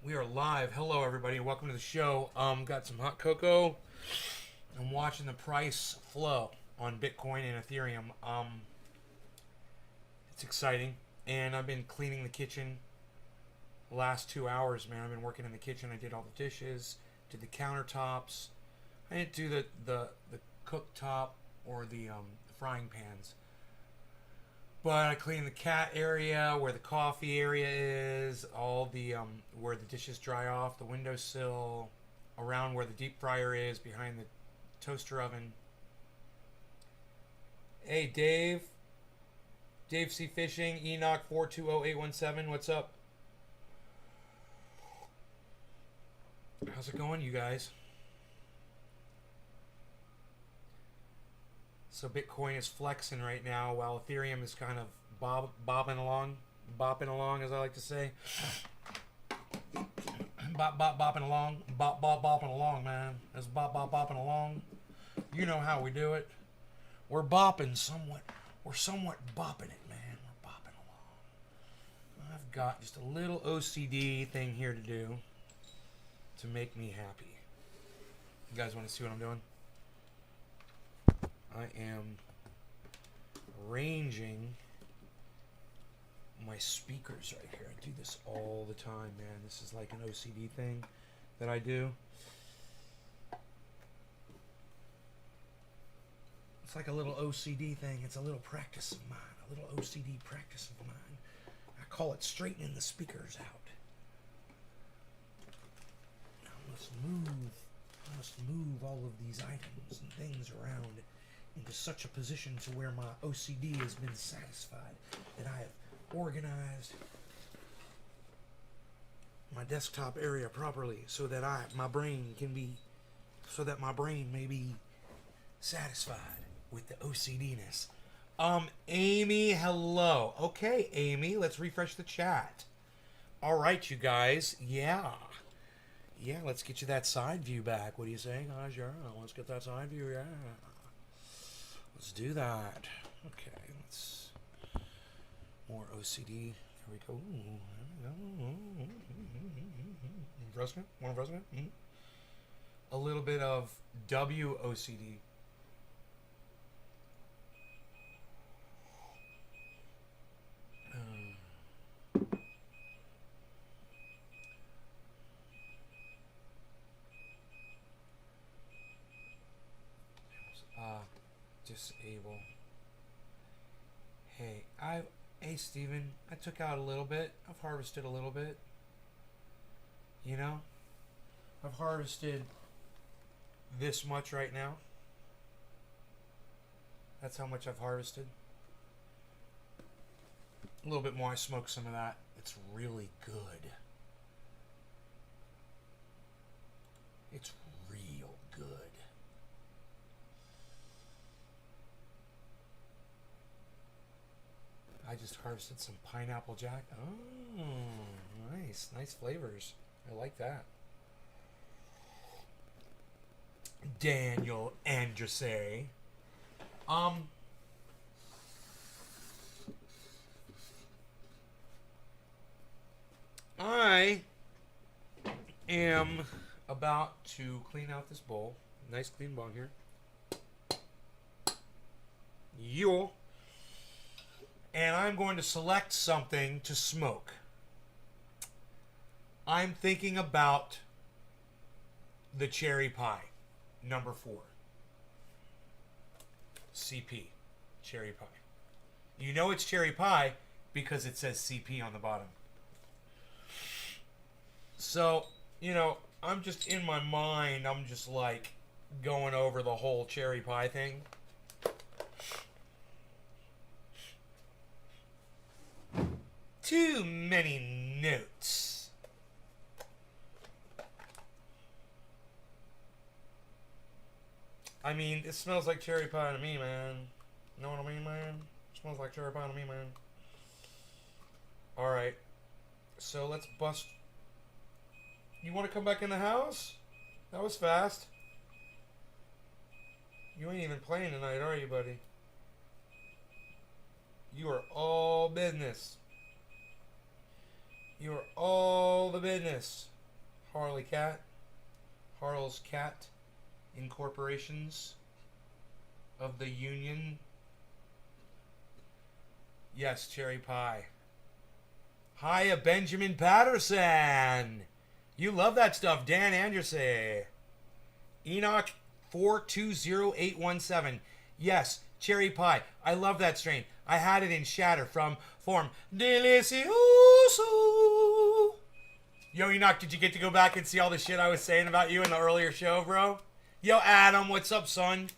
We are live. Hello, everybody. Welcome to the show. Got some hot cocoa. I'm watching the price flow on Bitcoin and Ethereum. It's exciting, and I've been cleaning the kitchen the last 2 hours. Man, I've been working in the kitchen. I did all the dishes, did the countertops. I didn't do the cooktop or the frying pans. But I cleaned the cat area, where the coffee area is, all the where the dishes dry off, the windowsill, around where the deep fryer is, behind the toaster oven. Hey, Dave C Fishing, Enoch 420817. What's up? How's it going, you guys? So Bitcoin is flexing right now, while Ethereum is kind of bopping along, as I like to say. Bopping along, bopping along, man. It's bopping along. You know how we do it. We're bopping somewhat. We're somewhat bopping it, man. We're bopping along. I've got just a little OCD thing here to do to make me happy. You guys want to see what I'm doing? I am arranging my speakers right here. I do this all the time, man. This is like an OCD thing that I do. It's like a little OCD thing. It's a little practice of mine. A little OCD practice of mine. I call it straightening the speakers out. I must move all of these items and things around into such a position to where my OCD has been satisfied, that I have organized my desktop area properly, so that my brain may be satisfied with the OCD-ness. Amy, hello. Okay, Amy, let's refresh the chat. All right, you guys. Yeah, let's get you that side view back. What do you say, guys? Yeah, let's get that side view. Yeah. Let's do that. Okay, let's... More OCD. Here we go. President? More president? A little bit of WOCD. Disable. Hey Steven, I took out a little bit. I've harvested a little bit. You know? I've harvested this much right now. That's how much I've harvested. A little bit more. I smoked some of that. It's really good. It's real good. I just harvested some pineapple jack. Oh, nice flavors. I like that. Daniel Andrese. I am about to clean out this bowl. Nice clean bowl here. And I'm going to select something to smoke. I'm thinking about the cherry pie, number 4. CP, cherry pie. You know it's cherry pie because it says CP on the bottom. So, I'm just in my mind, I'm just like going over the whole cherry pie thing. Too many notes. I mean, it smells like cherry pie to me, man. Know what I mean, man? It smells like cherry pie to me, man. Alright. So let's bust. You want to come back in the house? That was fast. You ain't even playing tonight, are you, buddy? You are all business. You are all the business. Harley Cat. Harl's Cat Incorporations of the Union. Yes, cherry pie. Hiya, Benjamin Patterson. You love that stuff, Dan Anderson. Enoch 420817. Yes, cherry pie. I love that strain. I had it in shatter from form Delicioso. Yo, Enoch, did you get to go back and see all the shit I was saying about you in the earlier show, bro? Yo, Adam, what's up, son?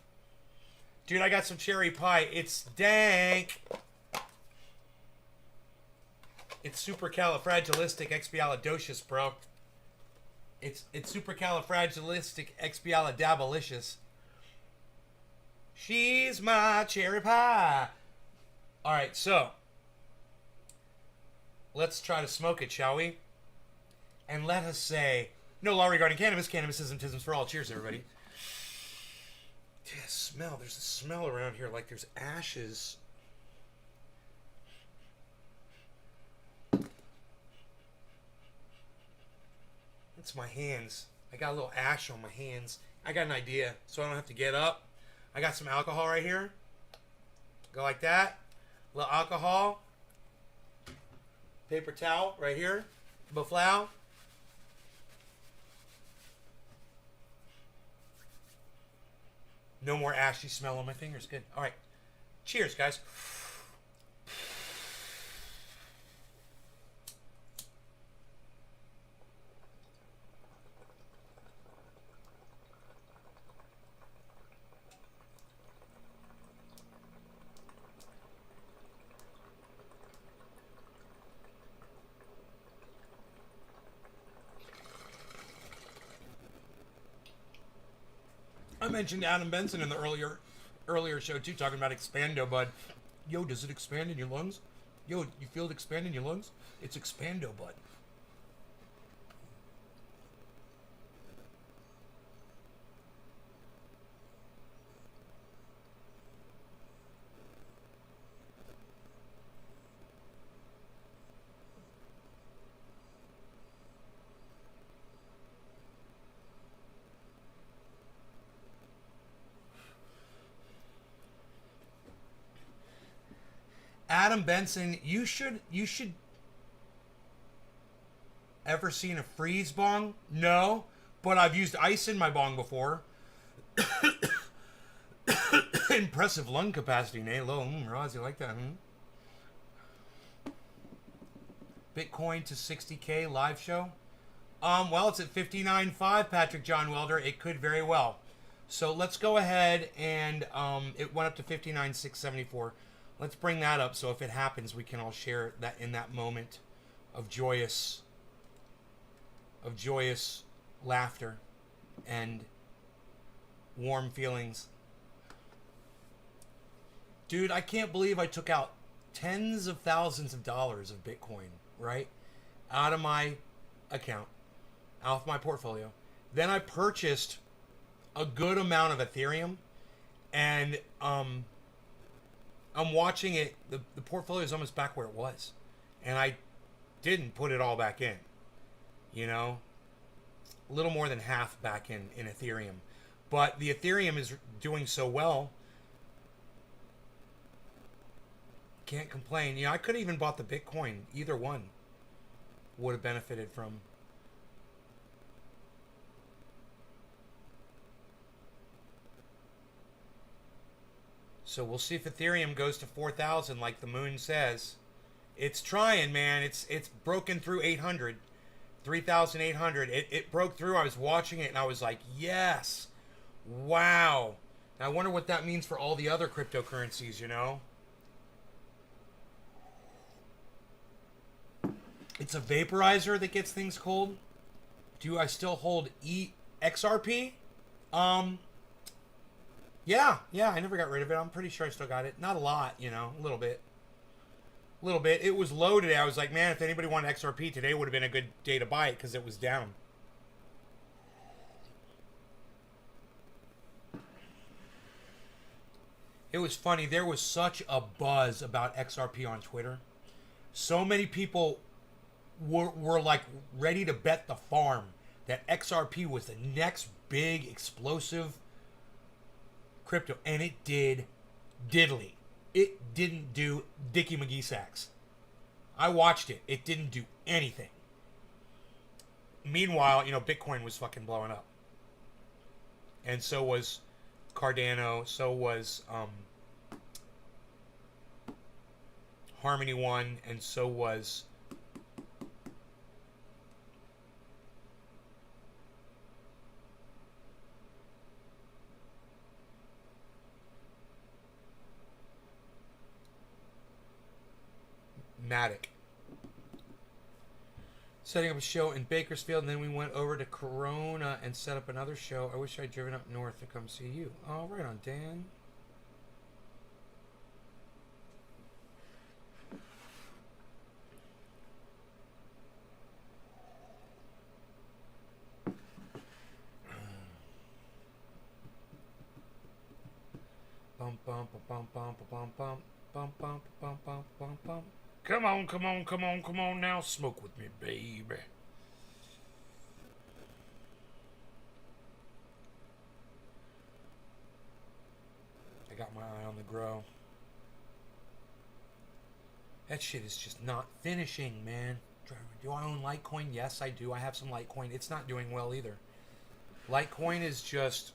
Dude, I got some cherry pie. It's dank. It's supercalifragilisticexpialidocious, bro. It's supercalifragilisticexpialidocious. She's my cherry pie. All right, so let's try to smoke it, shall we? And let us say no law regarding cannabis. Cannabism, tisms for all. Cheers, everybody. Yeah, smell. There's a smell around here like there's ashes. It's my hands. I got a little ash on my hands. I got an idea, so I don't have to get up. I got some alcohol right here. Go like that. A little alcohol. Paper towel right here. Baflow. No more ashy smell on my fingers. Good. All right. Cheers, guys. I mentioned Adam Benson in the earlier show too, talking about Expando Bud. Yo, does it expand in your lungs? Yo, you feel it expand in your lungs? It's Expando Bud. Adam Benson, you should ever seen a freeze bong? No, but I've used ice in my bong before. Impressive lung capacity, Nalo. Roz, you like that, Bitcoin to 60K live show? Well, it's at 59.5, Patrick John Welder. It could very well. So let's go ahead and it went up to 59,674. Let's bring that up so if it happens, we can all share that in that moment of joyous laughter and warm feelings. Dude, I can't believe I took out tens of thousands of dollars of Bitcoin, right? Out of my account, out of my portfolio. Then I purchased a good amount of Ethereum, and I'm watching it. The portfolio is almost back where it was, and I didn't put it all back in. You know, a little more than half back in Ethereum, but the Ethereum is doing so well. Can't complain. You know, I could have even bought the Bitcoin. Either one would have benefited from. So we'll see if Ethereum goes to 4,000 like the moon says. It's trying, man. It's broken through 800. 3,800. It broke through. I was watching it and I was like, yes. Wow. Now I wonder what that means for all the other cryptocurrencies, you know? It's a vaporizer that gets things cold. Do I still hold XRP? Yeah, I never got rid of it. I'm pretty sure I still got it. Not a lot, you know, a little bit. It was low today. I was like, man, if anybody wanted XRP, today would have been a good day to buy it because it was down. It was funny. There was such a buzz about XRP on Twitter. So many people were like ready to bet the farm that XRP was the next big explosive crypto, and it did diddly. It didn't do Dickie McGee sacks. I watched it. It didn't do anything. Meanwhile, Bitcoin was fucking blowing up. And so was Cardano. So was Harmony One. And so was Matic. Setting up a show in Bakersfield, and then we went over to Corona and set up another show. I wish I'd driven up north to come see you. Oh, right on, Dan. Bum bum bum bum bum bum bum bum bum bum bum bum. Come on, come on, come on, come on now. Smoke with me, baby. I got my eye on the grow. That shit is just not finishing, man. Do I own Litecoin? Yes, I do. I have some Litecoin. It's not doing well either. Litecoin is just...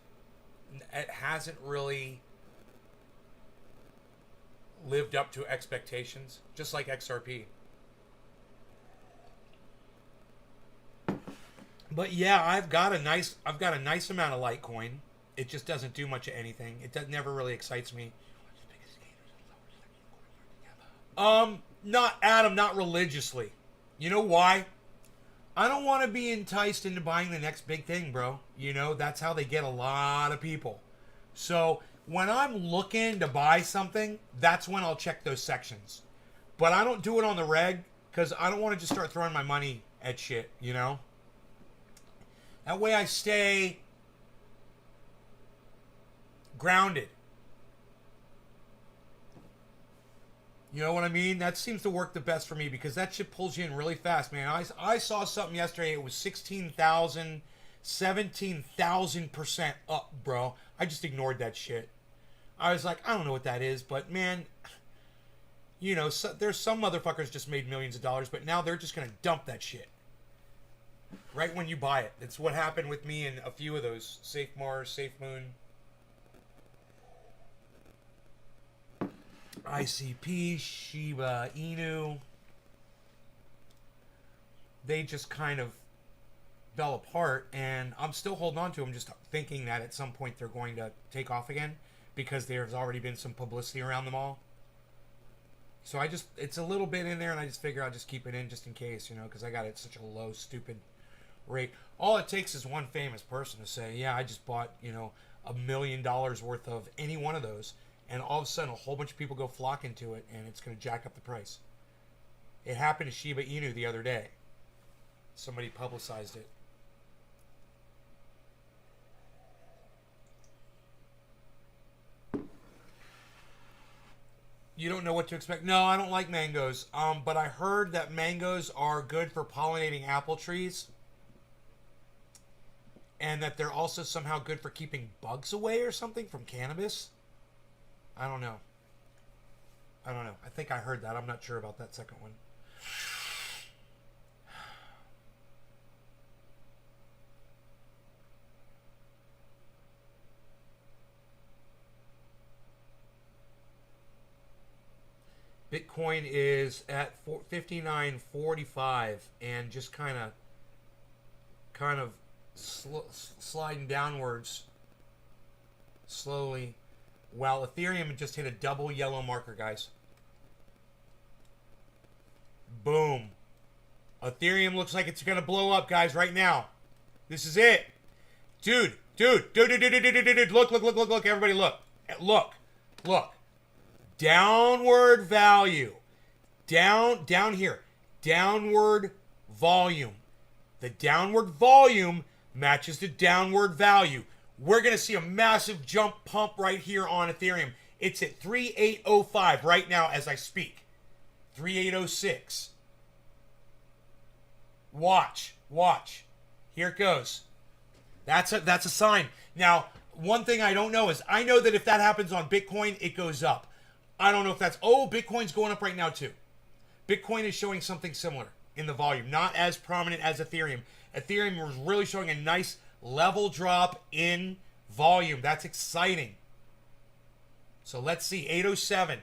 It hasn't really lived up to expectations, just like XRP. But yeah, I've got a nice amount of Litecoin. It just doesn't do much of anything. Never really excites me. Not religiously. You know why? I don't want to be enticed into buying the next big thing, bro. That's how they get a lot of people. So when I'm looking to buy something, that's when I'll check those sections. But I don't do it on the reg because I don't want to just start throwing my money at shit, That way I stay grounded. You know what I mean? That seems to work the best for me because that shit pulls you in really fast, man. I saw something yesterday. It was 16,000, 17,000% up, bro. I just ignored that shit. I was like, I don't know what that is, but man, there's some motherfuckers just made millions of dollars, but now they're just going to dump that shit right when you buy it. It's what happened with me and a few of those. Safe Mars, Safe Moon. ICP, Shiba Inu. They just kind of fell apart, and I'm still holding on to them, just thinking that at some point they're going to take off again because there's already been some publicity around them all. So it's a little bit in there, and I just figure I'll just keep it in just in case, because I got it at such a low, stupid rate. All it takes is one famous person to say, yeah, I just bought, $1 million worth of any one of those, and all of a sudden a whole bunch of people go flock into it, and it's going to jack up the price. It happened to Shiba Inu the other day. Somebody publicized it. You don't know what to expect. No, I don't like mangoes. But I heard that mangoes are good for pollinating apple trees. And that they're also somehow good for keeping bugs away or something from cannabis. I don't know. I think I heard that. I'm not sure about that second one. Bitcoin is at 59.45 and just kind of sliding downwards slowly, while Ethereum just hit a double yellow marker, guys. Boom. Ethereum looks like it's gonna blow up, guys, right now. This is it. Dude, look, everybody look. Downward value. Down here. Downward volume. The downward volume matches the downward value. We're going to see a massive jump pump right here on Ethereum. It's at 3805 right now as I speak. 3806. Watch. Here it goes. That's a sign. Now, one thing I don't know is I know that if that happens on Bitcoin, it goes up. I don't know if that's Bitcoin's going up right now too. Bitcoin is showing something similar in the volume, not as prominent as Ethereum. Ethereum was really showing a nice level drop in volume. That's exciting. So let's see, 807.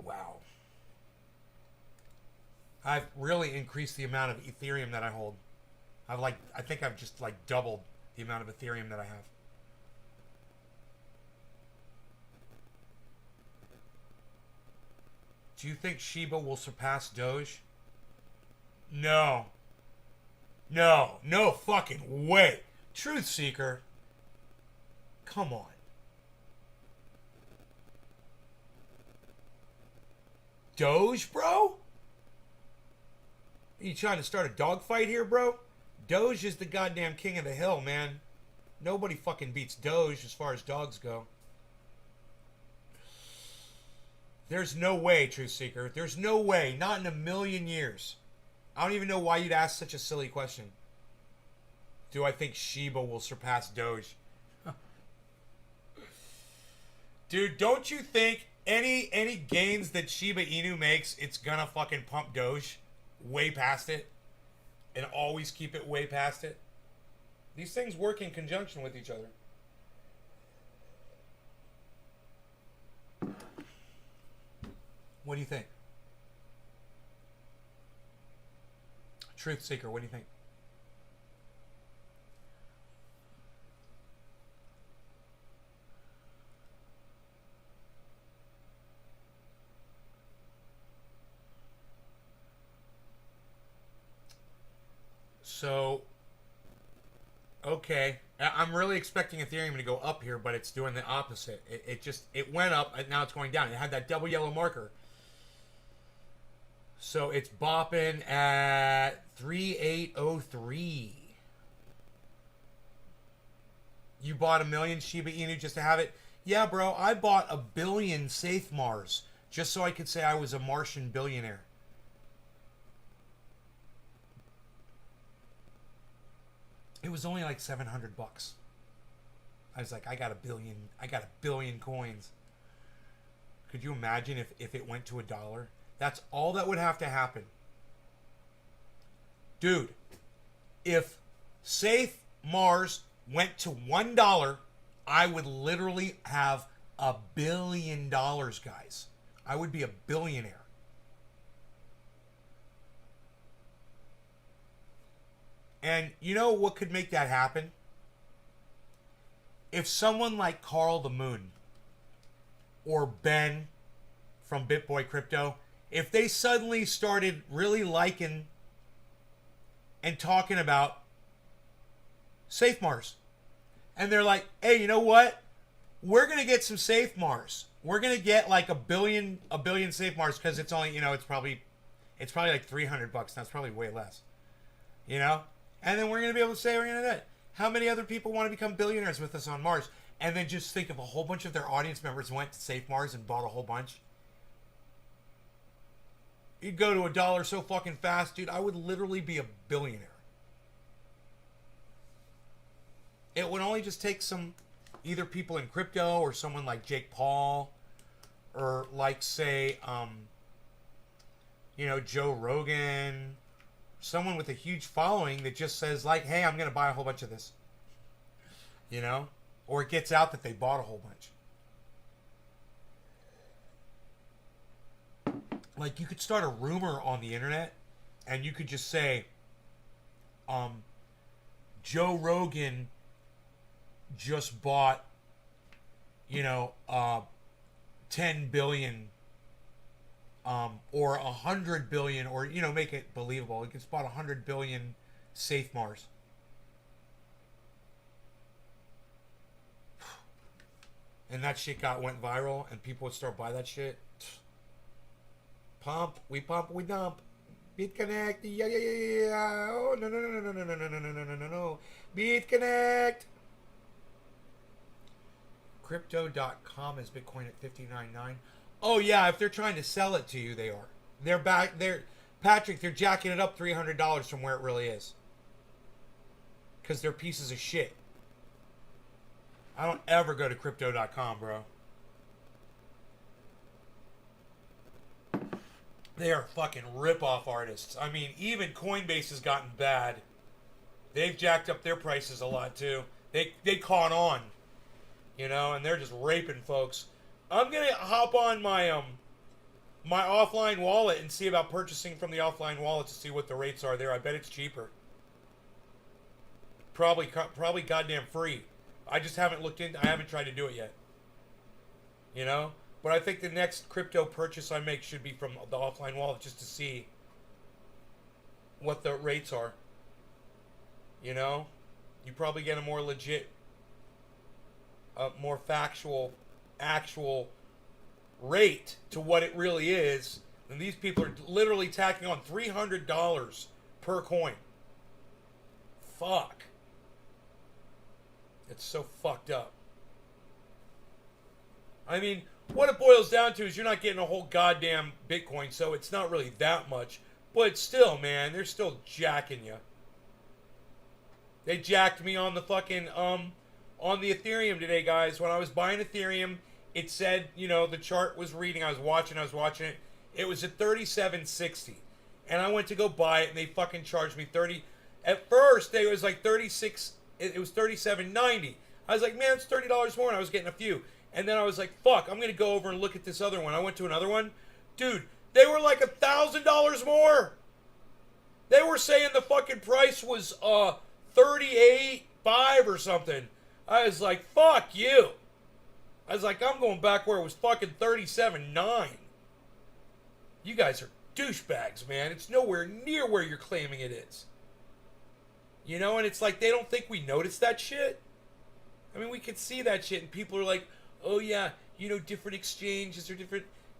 Wow. I've really increased the amount of Ethereum that I hold. I think I've just like doubled the amount of Ethereum that I have. Do you think Shiba will surpass Doge? No. No. No fucking way. Truth Seeker. Come on. Doge, bro? Are you trying to start a dogfight here, bro? Doge is the goddamn king of the hill, man. Nobody fucking beats Doge as far as dogs go. There's no way, Truth Seeker. There's no way. Not in a million years. I don't even know why you'd ask such a silly question. Do I think Shiba will surpass Doge? Dude, don't you think any gains that Shiba Inu makes, it's gonna fucking pump Doge way past it? And always keep it way past it? These things work in conjunction with each other. What do you think? Truth Seeker, what do you think? So, okay. I'm really expecting Ethereum to go up here, but it's doing the opposite. It went up, and now it's going down. It had that double yellow marker. So it's bopping at 3803. You bought 1 million Shiba Inu just to have it? Yeah, bro, I bought 1 billion Safe Mars just so I could say I was a Martian billionaire. It was only like $700. I was like, I got a billion coins. Could you imagine if it went to $1? That's all that would have to happen. Dude, if Safe Mars went to $1, I would literally have $1 billion, guys. I would be a billionaire. And you know what could make that happen? If someone like Carl the Moon or Ben from BitBoy Crypto, if they suddenly started really liking and talking about Safe Mars, and they're like, hey, you know what? We're going to get some Safe Mars. We're going to get like a billion Safe Mars because it's only, it's probably like $300. That's probably way less. And then we're going to be able to say we're going to do it. How many other people want to become billionaires with us on Mars? And then just think if a whole bunch of their audience members went to Safe Mars and bought a whole bunch. You'd go to $1 so fucking fast, dude. I would literally be a billionaire. It would only just take some, either people in crypto or someone like Jake Paul, or like say, Joe Rogan, someone with a huge following that just says like, hey, I'm going to buy a whole bunch of this. Or it gets out that they bought a whole bunch. Like you could start a rumor on the internet and you could just say, Joe Rogan just bought, 10 billion, or 100 billion, or, make it believable. He just bought 100 billion Safe Mars. And that shit went viral and people would start buying that shit. We pump, we dump. BitConnect. Yeah, yeah, yeah, yeah. Oh, no, no, no, no, no, no, no, no, no, no, no, no, no. BitConnect. Crypto.com is Bitcoin at 59.9. Oh, yeah, if they're trying to sell it to you, they are. They're back. Patrick, they're jacking it up $300 from where it really is. Because they're pieces of shit. I don't ever go to Crypto.com, bro. They are fucking rip-off artists. I mean, even Coinbase has gotten bad. They've jacked up their prices a lot, too. They caught on. You know, and they're just raping folks. I'm going to hop on my my offline wallet and see about purchasing from the offline wallet to see what the rates are there. I bet it's cheaper. Probably goddamn free. I just haven't looked into. I haven't tried to do it yet. You know? But I think the next crypto purchase I make should be from the offline wallet just to see what the rates are. You know? You probably get a more legit, more factual, actual rate to what it really is. And these people are literally tacking on $300 per coin. Fuck. It's so fucked up. I mean, what it boils down to is you're not getting a whole goddamn Bitcoin, so it's not really that much. But still, man, they're still jacking you. They jacked me on the fucking, on the Ethereum today, guys. When I was buying Ethereum, it said, you know, the chart was reading. I was watching it. It was at 37.60. And I went to go buy it, and they fucking charged me 30. At first, it was like 36. It was 37.90. I was like, man, it's $30 more, and I was getting a few. And then I was like, fuck, I'm going to go over and look at this other one. I went to another one. Dude, they were like $1,000 more. They were saying the fucking price was 38.5 or something. I was like, fuck you. I was like, I'm going back where it was fucking 37.9. You guys are douchebags, man. It's nowhere near where you're claiming it is. You know, and it's like they don't think we notice that shit. I mean, we can see that shit, and people are like, oh yeah, you know, different exchanges or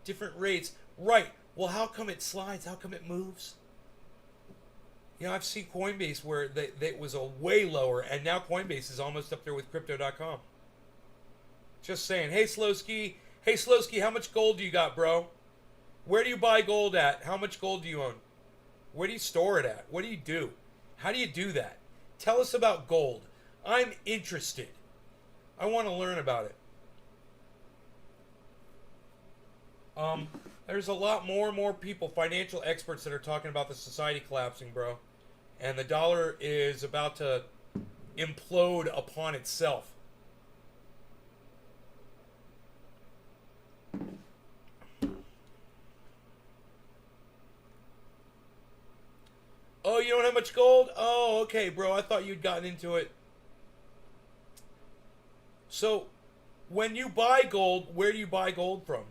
different rates. Right. Well, how come it slides? How come it moves? You know, I've seen Coinbase where it was a way lower, and now Coinbase is almost up there with Crypto.com. Just saying. Hey, Slowski. Hey, Slowski, how much gold do you got, bro? Where do you buy gold at? How much gold do you own? Where do you store it at? What do you do? How do you do that? Tell us about gold. I'm interested. I want to learn about it. There's a lot more and more people, financial experts, that are talking about the society collapsing, bro. And the dollar is about to implode upon itself. Oh, you don't have much gold? Oh, okay, bro. I thought you'd gotten into it. So, when you buy gold, where do you buy gold from?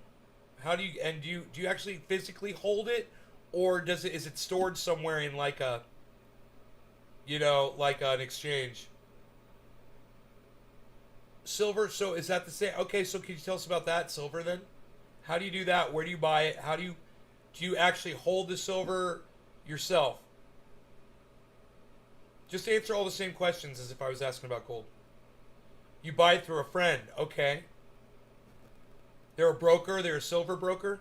How do you, and do you actually physically hold it, or is it stored somewhere in like a, you know, like an exchange? Silver. So is that the same? Okay, so can you tell us about that silver then? How do you do that? Where do you buy it? Do you actually hold the silver yourself? Just answer all the same questions as if I was asking about gold. You buy it through a friend. Okay. They're a broker. They're a silver broker.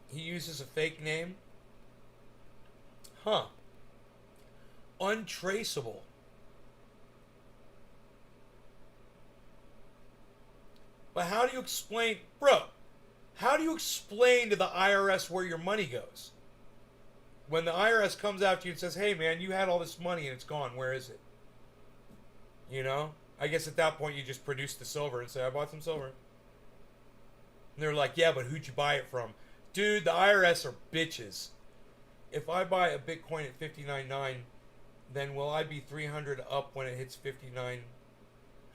He uses a fake name. Huh. Untraceable. But how do you explain... Bro, how do you explain to the IRS where your money goes? When the IRS comes after you and says, hey, man, you had all this money and it's gone. Where is it? You know? I guess at that point you just produce the silver and say, I bought some silver. And they're like, yeah, but who'd you buy it from? Dude, the IRS are bitches. If I buy a Bitcoin at 59.9, then will I be 300 up when it hits 59?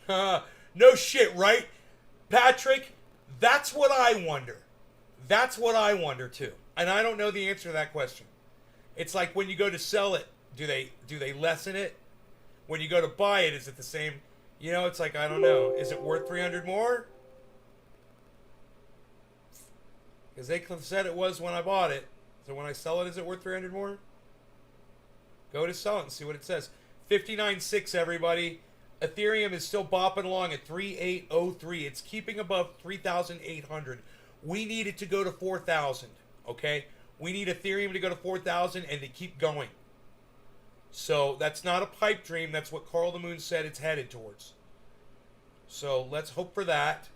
No shit, right? Patrick, that's what I wonder. That's what I wonder too. And I don't know the answer to that question. It's like when you go to sell it, do they lessen it? When you go to buy it, is it the same? You know, it's like, I don't know. Is it worth 300 more? Because they said it was when I bought it. So when I sell it, is it worth 300 more? Go to sell it and see what it says. 59.6, everybody. Ethereum is still bopping along at 3803. It's keeping above 3,800. We need it to go to 4,000. Okay? We need Ethereum to go to 4,000 and to keep going. So that's not a pipe dream. That's what Carl the Moon said it's headed towards. So let's hope for that.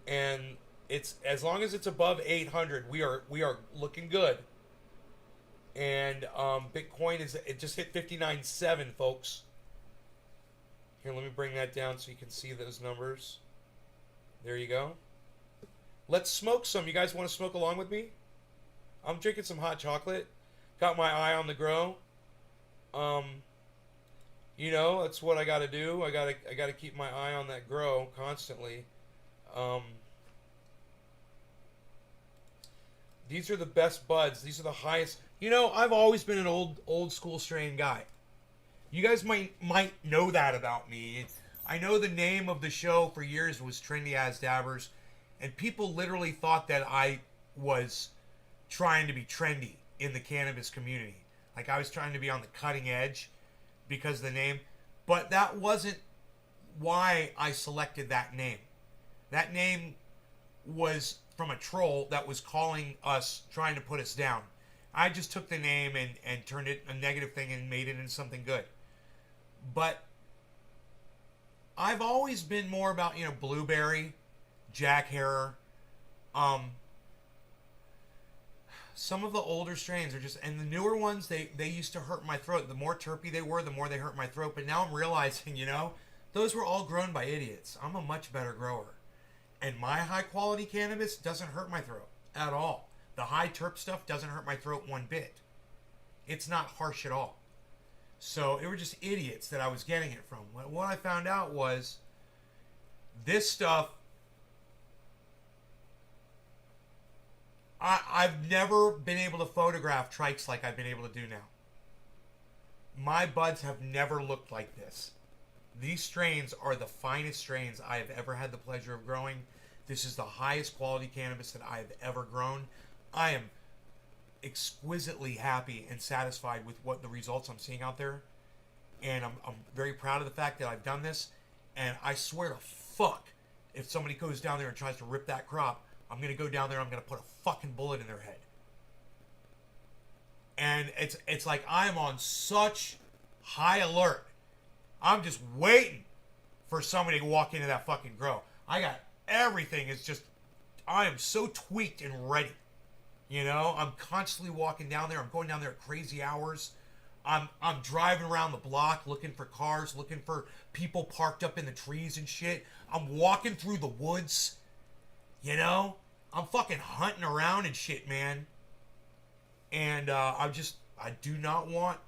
And it's as long as it's above 800, we are looking good. And Bitcoin it just hit 59.7, folks. Here, let me bring that down so you can see those numbers. There you go. Let's smoke some. You guys want to smoke along with me? I'm drinking some hot chocolate. Got my eye on the grow. You know, that's what I got to do. I got to keep my eye on that grow constantly. These are the best buds. These are the highest. You know, I've always been an old school strain guy. You guys might know that about me. I know the name of the show for years was Trendy As Dabbers, and people literally thought that I was trying to be trendy in the cannabis community. Like I was trying to be on the cutting edge because of the name. But that wasn't why I selected that name. That name was from a troll that was calling us, trying to put us down. I just took the name and turned it a negative thing and made it into something good. But I've always been more about, you know, blueberry, Jack Herer. Some of the older strains are just, and the newer ones, they used to hurt my throat. The more terpy they were, the more they hurt my throat. But now I'm realizing, you know, those were all grown by idiots. I'm a much better grower. And my high quality cannabis doesn't hurt my throat at all. The high terp stuff doesn't hurt my throat one bit. It's not harsh at all. So it were just idiots that I was getting it from. What I found out was this stuff, I've never been able to photograph trikes like I've been able to do now. My buds have never looked like this. These strains are the finest strains I have ever had the pleasure of growing. This is the highest quality cannabis that I have ever grown. I am exquisitely happy and satisfied with what the results I'm seeing out there. And I'm very proud of the fact that I've done this. And I swear to fuck, if somebody goes down there and tries to rip that crop, I'm going to go down there, I'm going to put a fucking bullet in their head. And it's like I'm on such high alert. I'm just waiting for somebody to walk into that fucking grow. I got everything. It's just, I am so tweaked and ready. You know, I'm constantly walking down there. I'm going down there at crazy hours. I'm driving around the block looking for cars, looking for people parked up in the trees and shit. I'm walking through the woods. You know, I'm fucking hunting around and shit, man. And I do not want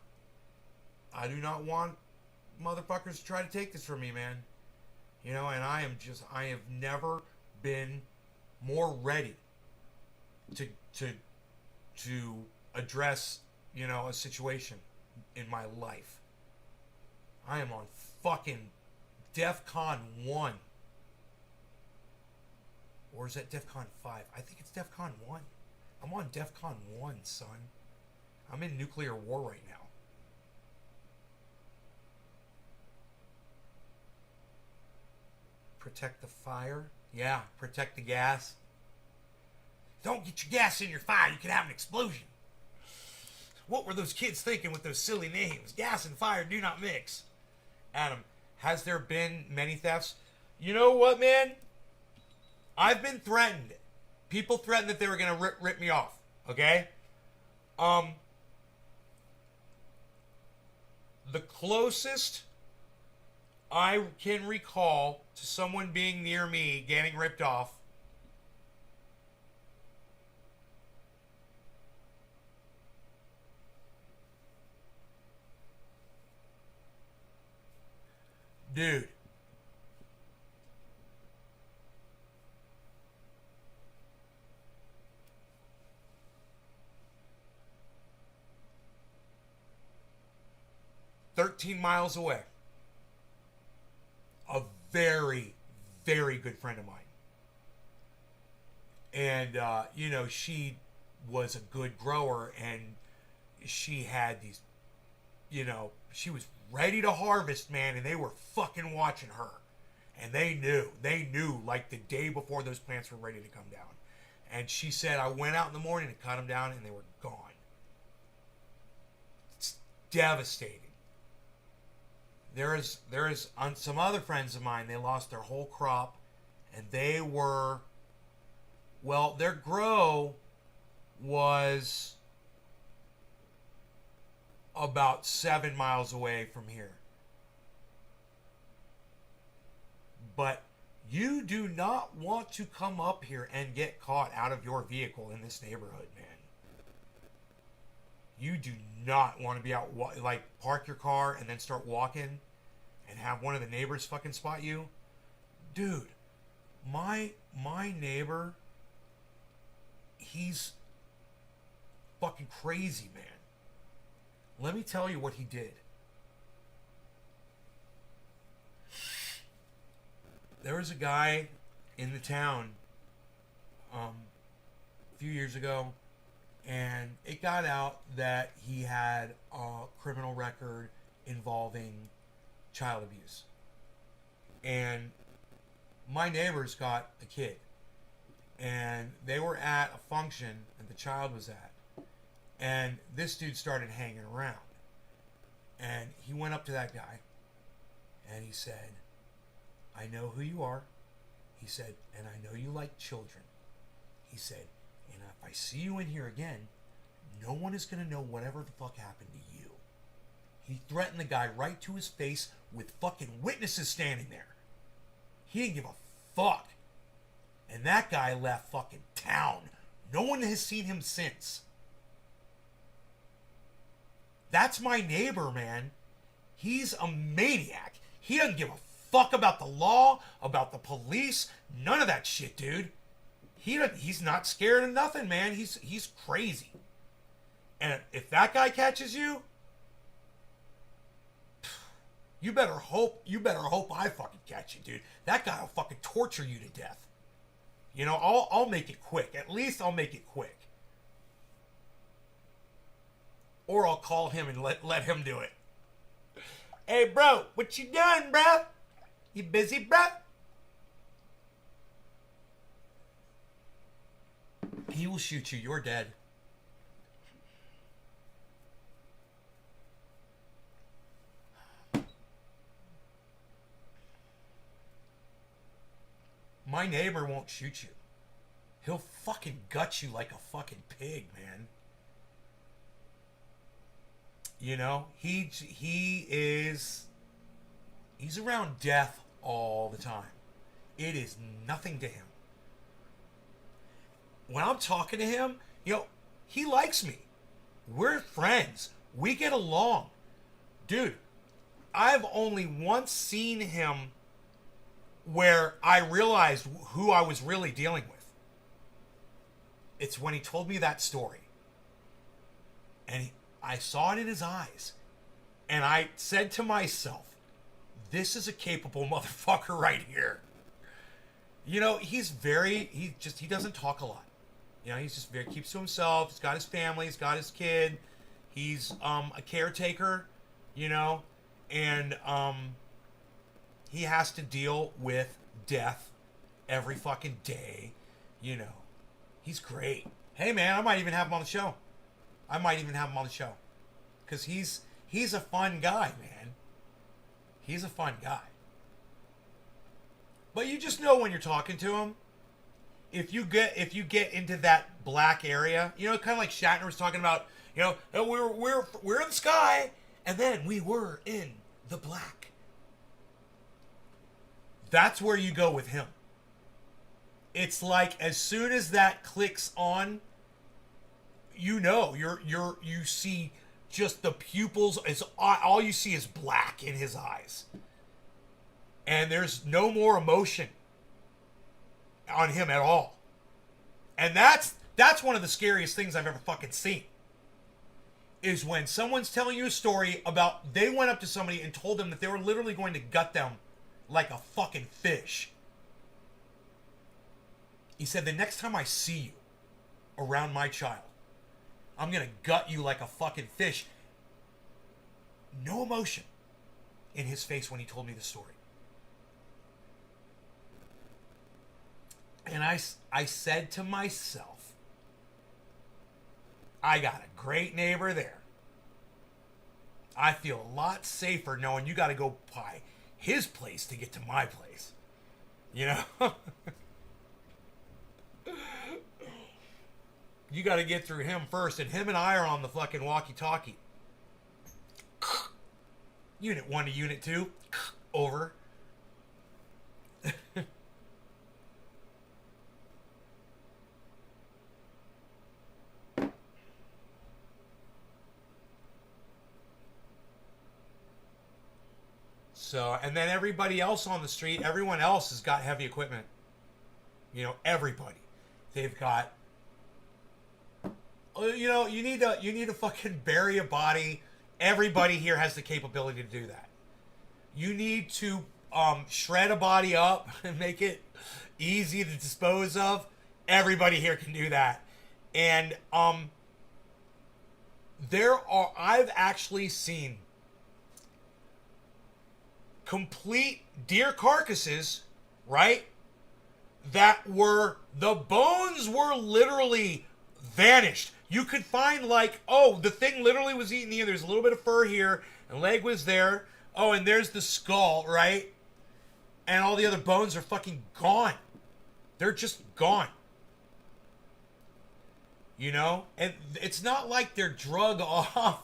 motherfuckers to try to take this from me, man. You know, and I have never been more ready to address, you know, a situation in my life. I am on fucking DEFCON 1. Or is that DEFCON 5? I think it's DEFCON 1. I'm on DEFCON 1, son. I'm in nuclear war right now. Protect the fire. Yeah, protect the gas. Don't get your gas in your fire. You could have an explosion. What were those kids thinking with those silly names? Gas and fire do not mix. Adam, has there been many thefts? You know what, man? I've been threatened. People threatened that they were going to rip me off. Okay? The closest I can recall to someone being near me getting ripped off dude. "13 miles away. A very, very good friend of mine. And she was a good grower, and she had these, she was ready to harvest, man, and they were fucking watching her. And they knew like the day before those plants were ready to come down. And she said, I went out in the morning and cut them down, and they were gone. It's devastating. There's on some other friends of mine, they lost their whole crop, and they were, well, their grow was about 7 miles away from here. But you do not want to come up here and get caught out of your vehicle in this neighborhood, man. You do not want to be out, like, park your car and then start walking and have one of the neighbors fucking spot you. Dude, my neighbor, he's fucking crazy, man. Let me tell you what he did. There was a guy in the town a few years ago, and it got out that he had a criminal record involving child abuse. And my neighbors got a kid, and they were at a function that the child was at, and this dude started hanging around. And he went up to that guy, and he said, I know who you are. He said, and I know you like children. He said, and if I see you in here again, no one is going to know whatever the fuck happened to you. He threatened the guy right to his face with fucking witnesses standing there. He didn't give a fuck. And that guy left fucking town. No one has seen him since. That's my neighbor, man. He's a maniac. He doesn't give a fuck about the law, about the police, none of that shit, dude. He's not scared of nothing, man. He's crazy. And if that guy catches you, you better hope I fucking catch you, dude. That guy will fucking torture you to death. I'll make it quick. At least I'll make it quick. Or I'll call him and let him do it. Hey, bro, what you doing, bro? You busy, bro? He will shoot you. You're dead. My neighbor won't shoot you. He'll fucking gut you like a fucking pig, man. He's around death all the time. It is nothing to him. When I'm talking to him, he likes me. We're friends. We get along. Dude, I've only once seen him where I realized who I was really dealing with. It's when he told me that story. And I saw it in his eyes. And I said to myself, this is a capable motherfucker right here. He doesn't talk a lot. He's just very, keeps to himself. He's got his family. He's got his kid. He's a caretaker, and he has to deal with death every fucking day, He's great. Hey, man, I might even have him on the show. Because he's a fun guy, man. He's a fun guy. But you just know when you're talking to him. If you get into that black area, kind of like Shatner was talking about, we're in the sky, and then we were in the black. That's where you go with him. It's like as soon as that clicks on, you see just the pupils. It's all you see is black in his eyes, and there's no more emotion on him at all. And that's one of the scariest things I've ever fucking seen. Is when someone's telling you a story about they went up to somebody and told them that they were literally going to gut them like a fucking fish. He said, the next time I see you around my child, I'm going to gut you like a fucking fish. No emotion in his face when he told me the story. And I said to myself, I got a great neighbor there. I feel a lot safer knowing you got to go by his place to get to my place. You know? You got to get through him first, and him and I are on the fucking walkie-talkie. Unit 1 to Unit 2. Over. So, and then everybody else on the street, everyone else has got heavy equipment. You know, everybody. They've got, you know, you need to fucking bury a body. Everybody here has the capability to do that. You need to shred a body up and make it easy to dispose of. Everybody here can do that. And I've actually seen complete deer carcasses, right? That the bones were literally vanished. You could find like, oh, the thing literally was eaten here. There's a little bit of fur here, and leg was there. Oh, and there's the skull, right? And all the other bones are fucking gone. They're just gone. You know? And it's not like they're drug off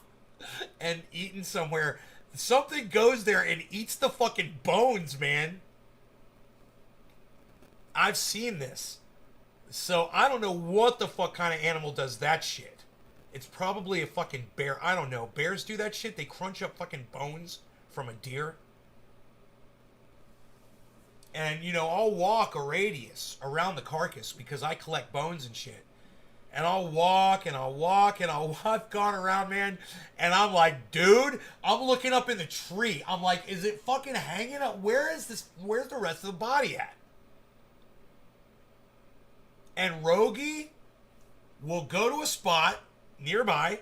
and eaten somewhere. Something goes there and eats the fucking bones, man. I've seen this. So I don't know what the fuck kind of animal does that shit. It's probably a fucking bear. I don't know. Bears do that shit. They crunch up fucking bones from a deer. And, you know, I'll walk a radius around the carcass because I collect bones and shit. And I'll walk and I'll walk and I've gone around, man. And I'm like, dude, I'm looking up in the tree. I'm like, is it fucking hanging up? Where's the rest of the body at? And Rogie will go to a spot nearby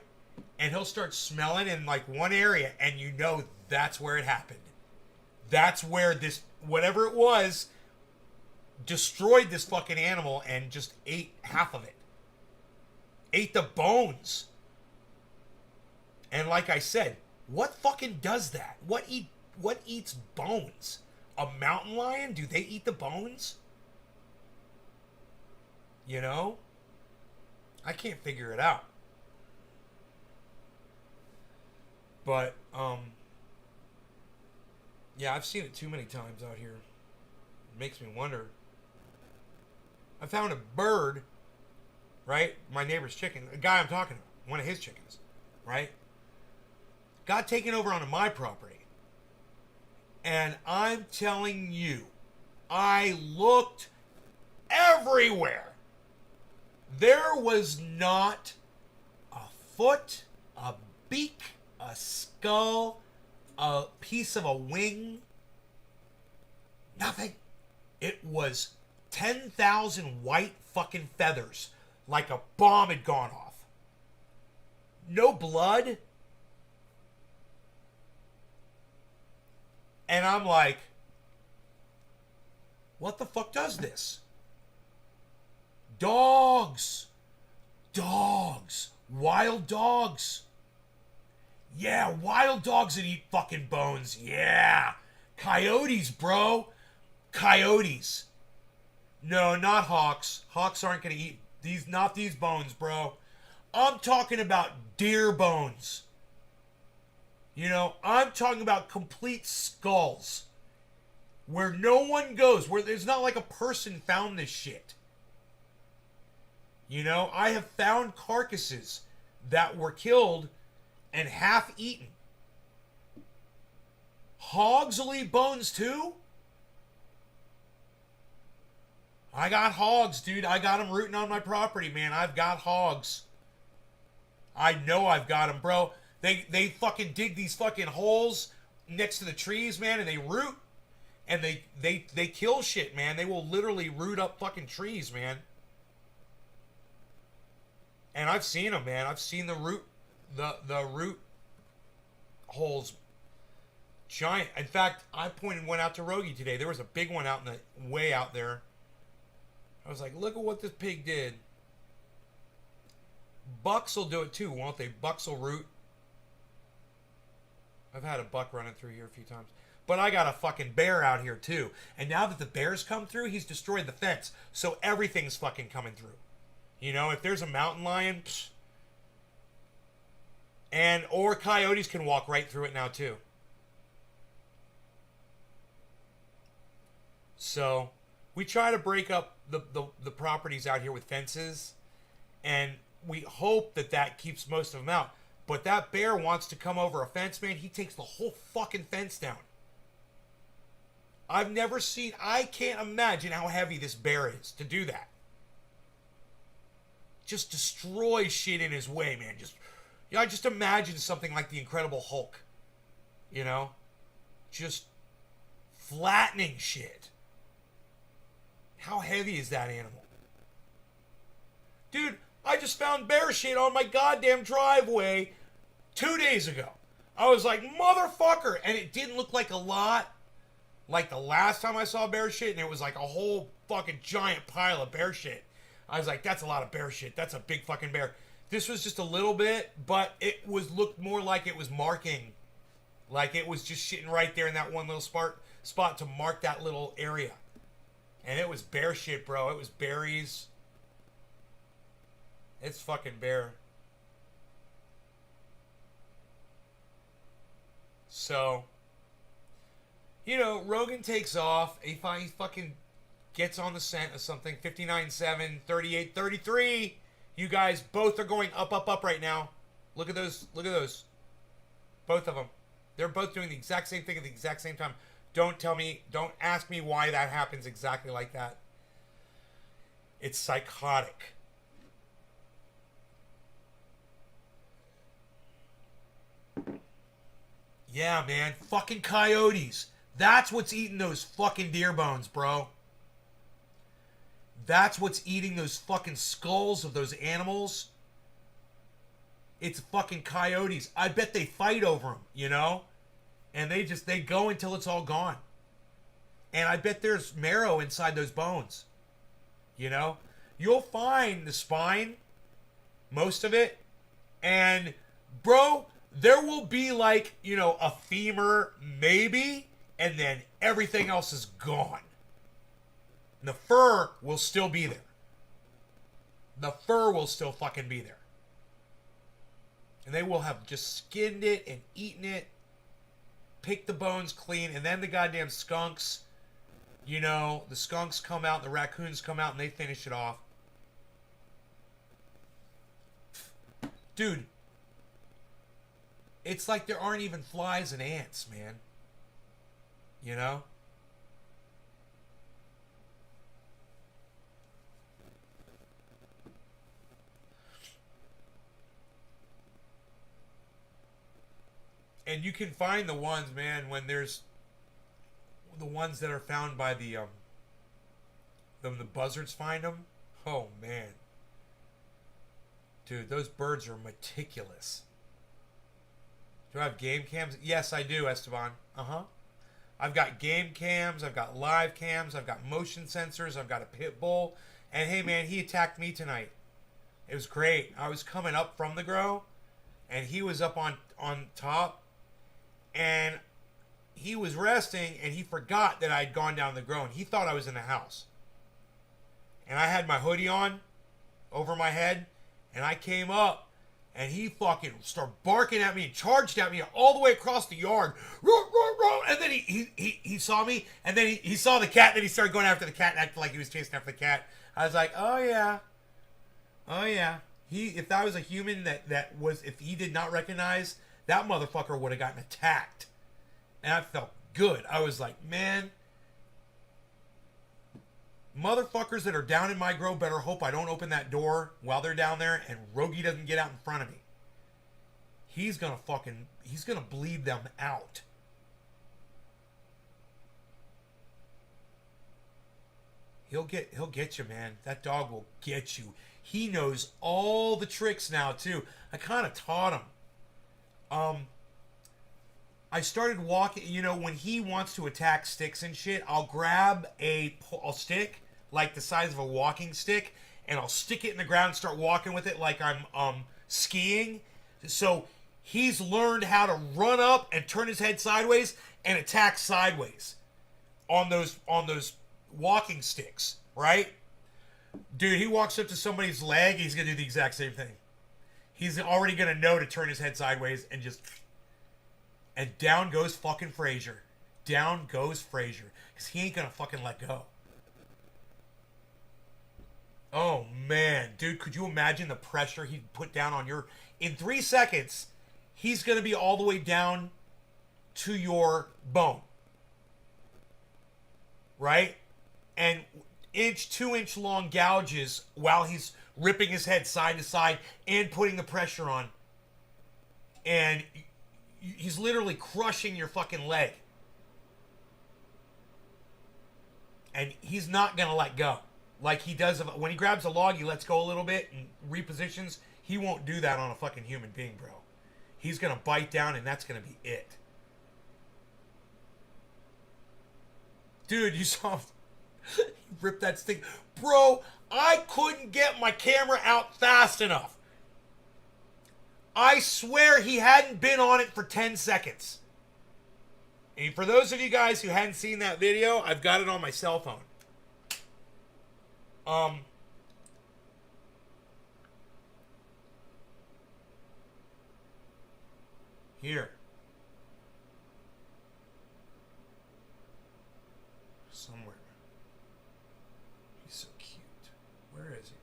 and he'll start smelling in like one area, and you know that's where it happened. That's where this, whatever it was, destroyed this fucking animal and just ate half of it. Ate the bones. And like I said, what fucking does that? What eats bones? A mountain lion? Do they eat the bones? You know? I can't figure it out. But, yeah, I've seen it too many times out here. It makes me wonder. I found a bird, right? My neighbor's chicken. The guy I'm talking to. One of his chickens. Right? Got taken over onto my property. And I'm telling you, I looked everywhere. There was not a foot, a beak, a skull, a piece of a wing. Nothing. It was 10,000 white fucking feathers, like a bomb had gone off. No blood. And I'm like, what the fuck does this? Dogs. Wild dogs. Yeah, wild dogs that eat fucking bones. Yeah. Coyotes, bro. Coyotes. No, not hawks. Hawks aren't going to eat not these bones, bro. I'm talking about deer bones. You know, I'm talking about complete skulls. Where no one goes. Where there's not like a person found this shit. You know, I have found carcasses that were killed and half eaten. Hogs will eat bones too? I got hogs, dude. I got them rooting on my property, man. I've got hogs. I know I've got them, bro. They fucking dig these fucking holes next to the trees, man, and they root. And they kill shit, man. They will literally root up fucking trees, man. And I've seen them, man. I've seen the root holes giant. In fact, I pointed one out to Rogie today. There was a big one out in the way out there. I was like, look at what this pig did. Bucks will do it too, won't they? Bucks will root. I've had a buck running through here a few times. But I got a fucking bear out here too. And now that the bear's come through, he's destroyed the fence. So everything's fucking coming through. You know, if there's a mountain lion, psh, and or coyotes can walk right through it now too. So we try to break up the properties out here with fences, and we hope that that keeps most of them out. But that bear wants to come over a fence, man. He takes the whole fucking fence down. I've never seen... I can't imagine how heavy this bear is to do that. Just destroys shit in his way, man. I just imagine something like the Incredible Hulk. You know? Just flattening shit. How heavy is that animal? Dude, I just found bear shit on my goddamn driveway 2 days ago. I was like, motherfucker. And it didn't look like a lot like the last time I saw bear shit, and it was like a whole fucking giant pile of bear shit. I was like, that's a lot of bear shit. That's a big fucking bear. This was just a little bit, but it looked more like it was marking. Like it was just shitting right there in that one little spot to mark that little area. And it was bear shit, bro. It was berries. It's fucking bear. So, you know, Rogan takes off. He fucking gets on the scent of something. 59.7, 38.33. You guys both are going up, up, up right now. Look at those. Look at those. Both of them. They're both doing the exact same thing at the exact same time. Don't ask me why that happens exactly like that. It's psychotic. Yeah, man. Fucking coyotes. That's what's eating those fucking deer bones, bro. That's what's eating those fucking skulls of those animals. It's fucking coyotes. I bet they fight over them, you know? And they go until it's all gone. And I bet there's marrow inside those bones. You know? You'll find the spine, most of it. And, bro, there will be like, you know, a femur, maybe. And then everything else is gone. And the fur will still be there. The fur will still fucking be there. And they will have just skinned it and eaten it. Pick the bones clean, and then the goddamn skunks, you know, the skunks come out, the raccoons come out, and they finish it off. Dude, it's like there aren't even flies and ants, man. You know? And you can find the ones, man, when there's the ones that are found by the buzzards find them. Oh, man. Dude, those birds are meticulous. Do I have game cams? Yes, I do, Esteban. Uh-huh. I've got game cams. I've got live cams. I've got motion sensors. I've got a pit bull. And, hey, man, he attacked me tonight. It was great. I was coming up from the grow, and he was up on top. And he was resting, and he forgot that I'd gone down the grow, and he thought I was in the house. And I had my hoodie on over my head, and I came up, and he fucking started barking at me and charged at me all the way across the yard. And then he saw me, and then he saw the cat, and then he started going after the cat and acting like he was chasing after the cat. I was like, oh, yeah. Oh, yeah. If that was a human if he did not recognize... that motherfucker would have gotten attacked. And I felt good. I was like, man, motherfuckers that are down in my grow better hope I don't open that door while they're down there and Rogie doesn't get out in front of me. He's gonna bleed them out. He'll get you, man. That dog will get you. He knows all the tricks now too. I kind of taught him. I started walking. You know, when he wants to attack sticks and shit, I'll grab a stick like the size of a walking stick, and I'll stick it in the ground and start walking with it like I'm skiing. So he's learned how to run up and turn his head sideways and attack sideways on those walking sticks, right? Dude, he walks up to somebody's leg, he's gonna do the exact same thing. He's already gonna know to turn his head sideways and just, and down goes fucking Frazier. Down goes Frazier. Because he ain't gonna fucking let go. Oh man, dude, could you imagine the pressure he'd put down on your, in 3 seconds, he's gonna be all the way down to your bone. Right? And 2-inch long gouges while he's ripping his head side to side and putting the pressure on. And he's literally crushing your fucking leg. And he's not going to let go. Like he does when he grabs a log, he lets go a little bit and repositions. He won't do that on a fucking human being, bro. He's going to bite down and that's going to be it. Dude, you saw him. He ripped that stick. Bro, I couldn't get my camera out fast enough. I swear he hadn't been on it for 10 seconds. And for those of you guys who hadn't seen that video, I've got it on my cell phone. Here. Somewhere. He's so cute. Where is he?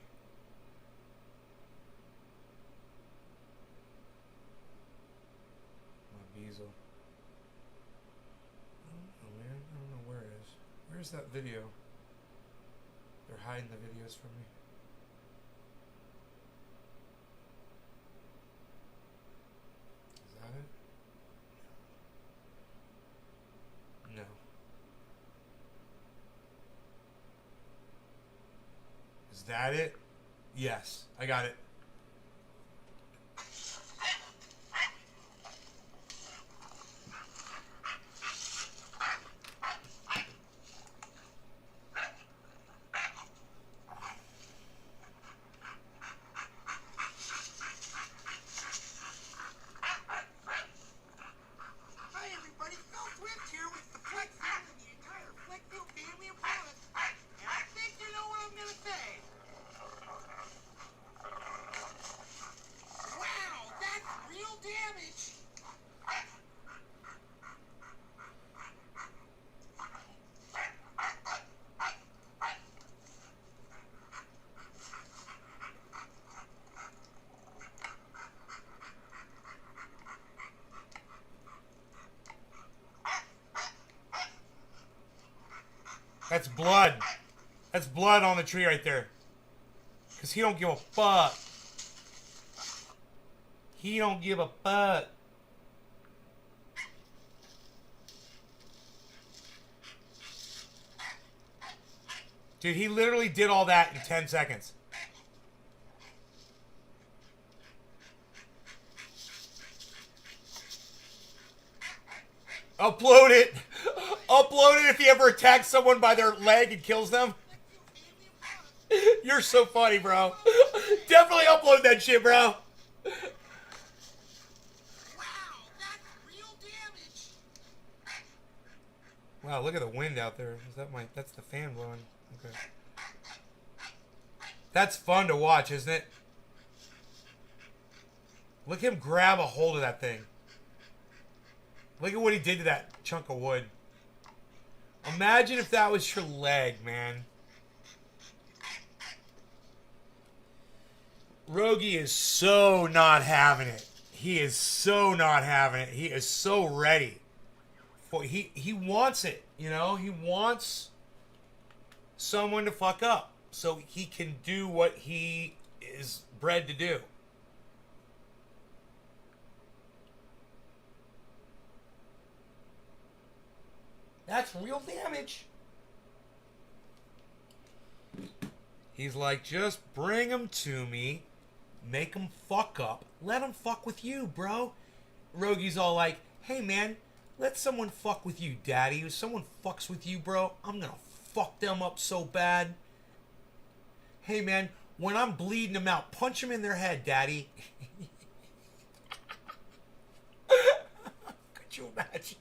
My Beazle. I don't know, man. I don't know where it is. Where's that video? They're hiding the videos from me. Is that it? No. Is that it? Yes, I got it. That's blood. That's blood on the tree right there. Because he don't give a fuck. He don't give a fuck. Dude, he literally did all that in 10 seconds. Upload it. Upload it if he ever attacks someone by their leg and kills them. You're so funny, bro. Definitely upload that shit, bro. Wow, that's real damage. Wow, look at the wind out there. Is that that's the fan blowing. Okay. That's fun to watch, isn't it? Look at him grab a hold of that thing. Look at what he did to that chunk of wood. Imagine if that was your leg, man. Rogie is so not having it. He is so not having it. He is so ready. He wants it, you know? He wants someone to fuck up so he can do what he is bred to do. That's real damage. He's like, just bring them to me, make them fuck up, let them fuck with you, bro. Rogi's all like, hey man, let someone fuck with you, daddy. If someone fucks with you, bro, I'm gonna fuck them up so bad. Hey man, when I'm bleeding them out, punch them in their head, daddy. Could you imagine?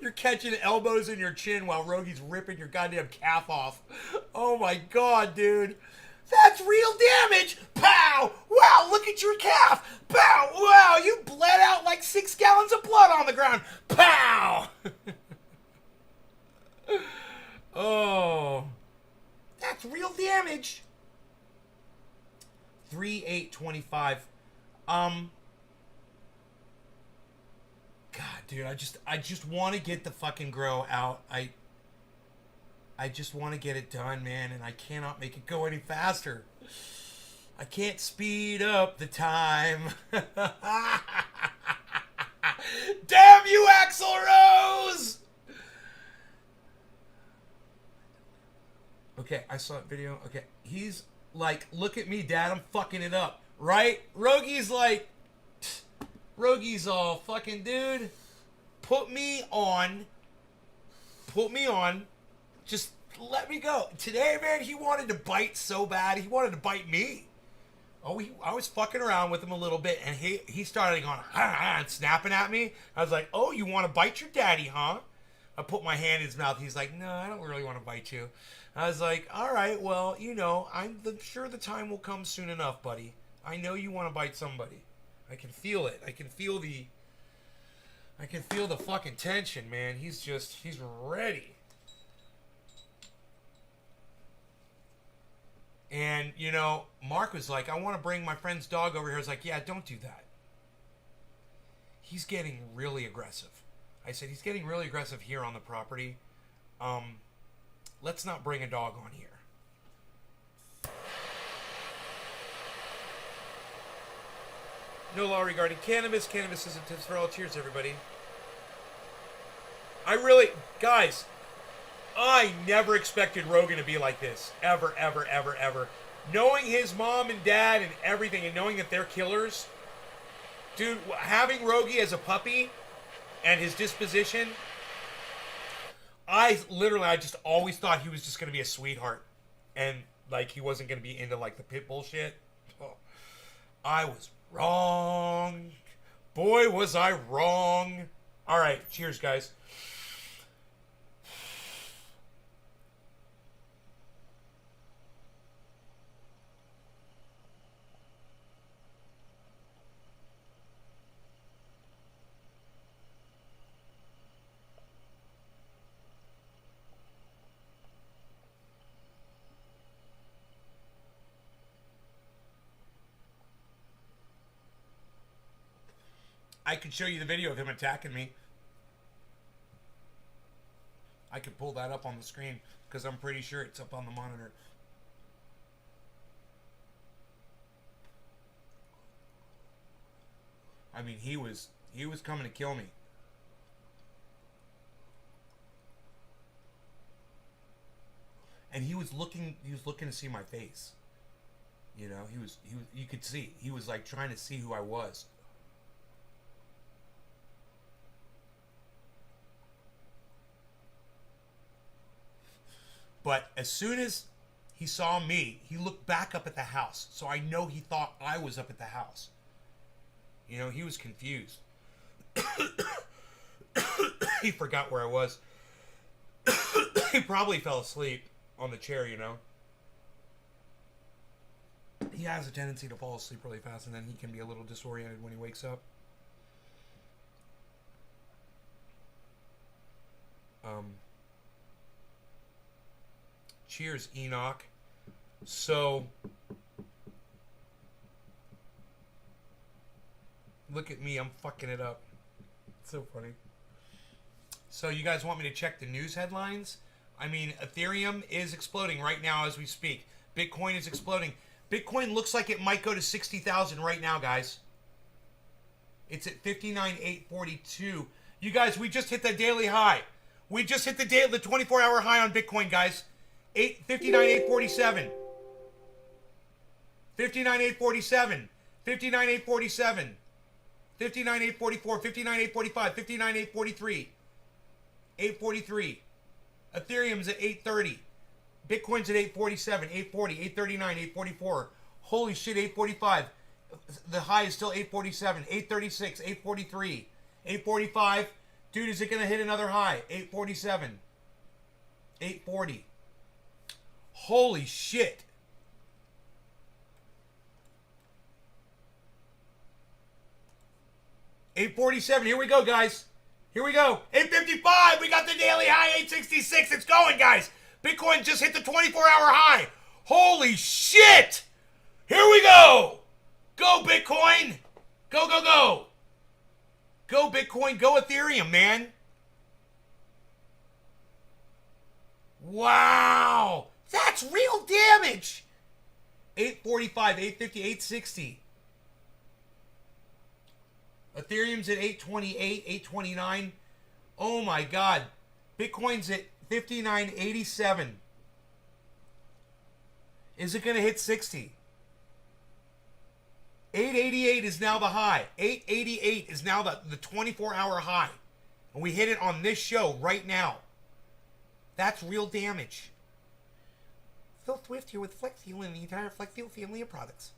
You're catching elbows in your chin while Rogi's ripping your goddamn calf off. Oh my god, dude. That's real damage! Pow! Wow, look at your calf! Pow! Wow, you bled out like 6 gallons of blood on the ground! Pow! Oh. That's real damage! 3/8/25. God, dude, I just want to get the fucking grow out. I just want to get it done, man, and I cannot make it go any faster. I can't speed up the time. Damn you, Axl Rose! Okay, I saw that video. Okay, he's like, look at me, Dad, I'm fucking it up. Right? Rogi's like, Rogi's all, fucking dude, put me on. Just let me go. Today, man, he wanted to bite so bad. He wanted to bite me. Oh, I was fucking around with him a little bit, and he started going, and snapping at me. I was like, oh, you want to bite your daddy, huh? I put my hand in his mouth. He's like, no, I don't really want to bite you. I was like, all right, well, you know, I'm sure the time will come soon enough, buddy. I know you want to bite somebody. I can feel it. I can feel the fucking tension, man. He's ready. And, you know, Mark was like, I want to bring my friend's dog over here. I was like, yeah, don't do that. He's getting really aggressive. I said, he's getting really aggressive here on the property. Let's not bring a dog on here. No law regarding cannabis. Cannabis isn't tips for all. Cheers, everybody. Guys, I never expected Rogan to be like this. Ever, ever, ever, ever. Knowing his mom and dad and everything, and knowing that they're killers, dude, having Rogie as a puppy and his disposition, I just always thought he was just going to be a sweetheart. And, like, he wasn't going to be into, like, the pit bull shit. Oh, I was wrong. Boy, was I wrong. All right, cheers, guys. I could show you the video of him attacking me. I could pull that up on the screen because I'm pretty sure it's up on the monitor. I mean, he was coming to kill me. And he was looking to see my face. You know, you could see. He was like trying to see who I was. But as soon as he saw me, he looked back up at the house. So I know he thought I was up at the house. You know, he was confused. He forgot where I was. He probably fell asleep on the chair, you know. He has a tendency to fall asleep really fast, and then he can be a little disoriented when he wakes up. Cheers, Enoch. So, look at me, I'm fucking it up. It's so funny. So, you guys want me to check the news headlines? I mean, Ethereum is exploding right now as we speak. Bitcoin is exploding. Bitcoin looks like it might go to 60,000 right now, guys. It's at 59,842. You guys, we just hit the daily high. We just hit the 24-hour high on Bitcoin, guys. 59,847. 59,847. 59,847. 59,844. 59,845. 59,843. 843. Ethereum's at 830. Bitcoin's at 847, 840, 839, 844. Holy shit, 845. The high is still 847, 836, 843, 845. Dude, is it going to hit another high? 847, 840. Holy shit. $847. Here we go, guys. Here we go. $855. We got the daily high. $866. It's going, guys. Bitcoin just hit the 24-hour high. Holy shit. Here we go. Go, Bitcoin. Go, go, go. Go, Bitcoin. Go, Ethereum, man. Wow. That's real damage. 845, 850, 860. Ethereum's at 828, 829. Oh my God. Bitcoin's at 5987. Is it going to hit 60? 888 is now the high. 888 is now the 24-hour high. And we hit it on this show right now. That's real damage. Phil Swift here with FlexFuel and the entire FlexFuel family of products.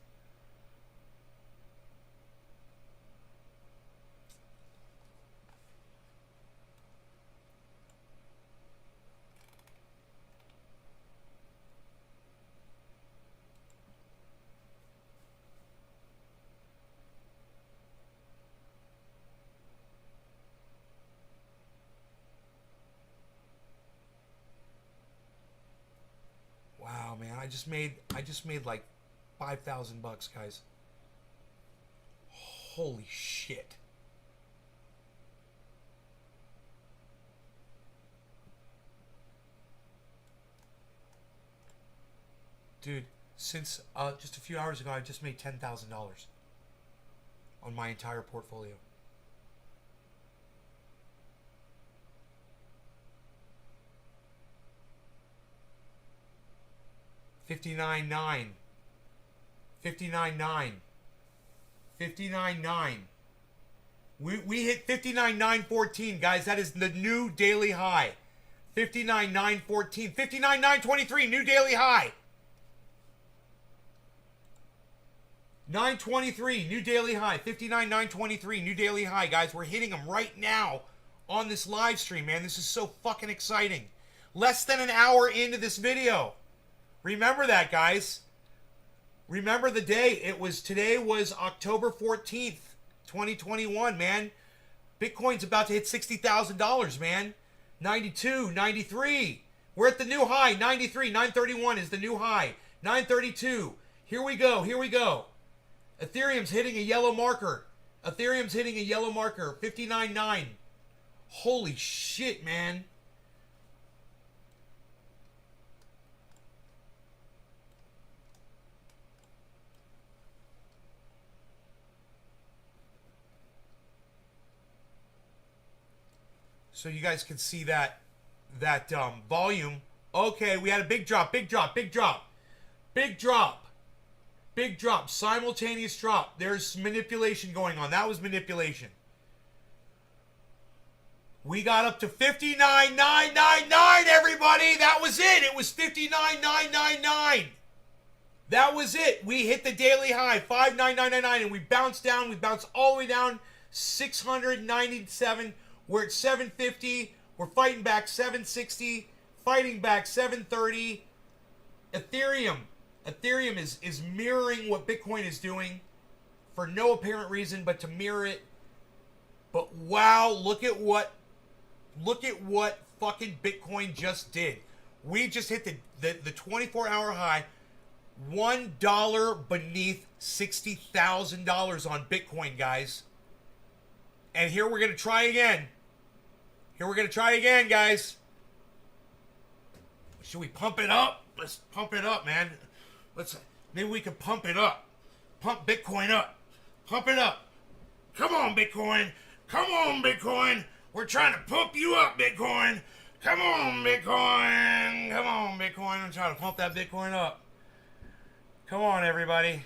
Wow, man, I just made like $5,000, guys. Holy shit. Dude, since just a few hours ago, I just made $10,000 on my entire portfolio. $59.9. $59.9. $59.9. We hit $59.914, guys. That is the new daily high. $59.914. $59.923, new daily high. 923, new daily high. 59.923, new daily high, guys. We're hitting them right now on this live stream, man. This is so fucking exciting. Less than an hour into this video. Remember that, guys. Remember the day. Today was October 14th, 2021, man. Bitcoin's about to hit $60,000, man. 92, 93. We're at the new high. 93, 931 is the new high. 932. Here we go. Here we go. Ethereum's hitting a yellow marker. Ethereum's hitting a yellow marker. 59.9. Holy shit, man. So you guys can see that volume. Okay, we had a big drop, big drop, big drop. Big drop. Big drop. Simultaneous drop. There's manipulation going on. That was manipulation. We got up to 59,999, everybody. That was it. It was 59,999. That was it. We hit the daily high, 59,999, and we bounced down. We bounced all the way down, 697. We're at 750. We're fighting back 760. Fighting back 730. Ethereum is mirroring what Bitcoin is doing for no apparent reason but to mirror it. But wow, look at what fucking Bitcoin just did. We just hit the 24-hour high, $1 beneath $60,000 on Bitcoin, guys. And here we're going to try again. Here we're going to try again, guys. Should we pump it up? Let's pump it up, man. Maybe we can pump it up. Pump Bitcoin up. Pump it up. Come on, Bitcoin. Come on, Bitcoin. We're trying to pump you up, Bitcoin. Come on, Bitcoin. Come on, Bitcoin. I'm trying to pump that Bitcoin up. Come on, everybody.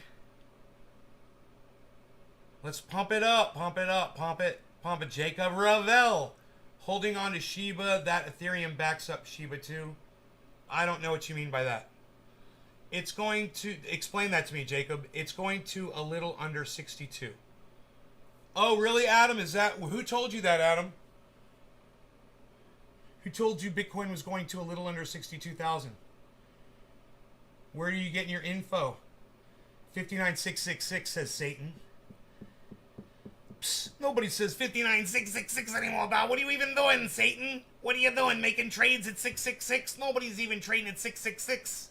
Let's pump it up, pump it up, pump it, pump it. Jacob Ravel holding on to Shiba. That Ethereum backs up Shiba too. I don't know what you mean by that. It's going to, explain that to me, Jacob. It's going to a little under 62. Oh, really, Adam? Is that, who told you that, Adam? Who told you Bitcoin was going to a little under 62,000? Where are you getting your info? 59666 says Satan. Psst, nobody says 59666 anymore about. What are you even doing, Satan? What are you doing? Making trades at 666? Nobody's even trading at 666.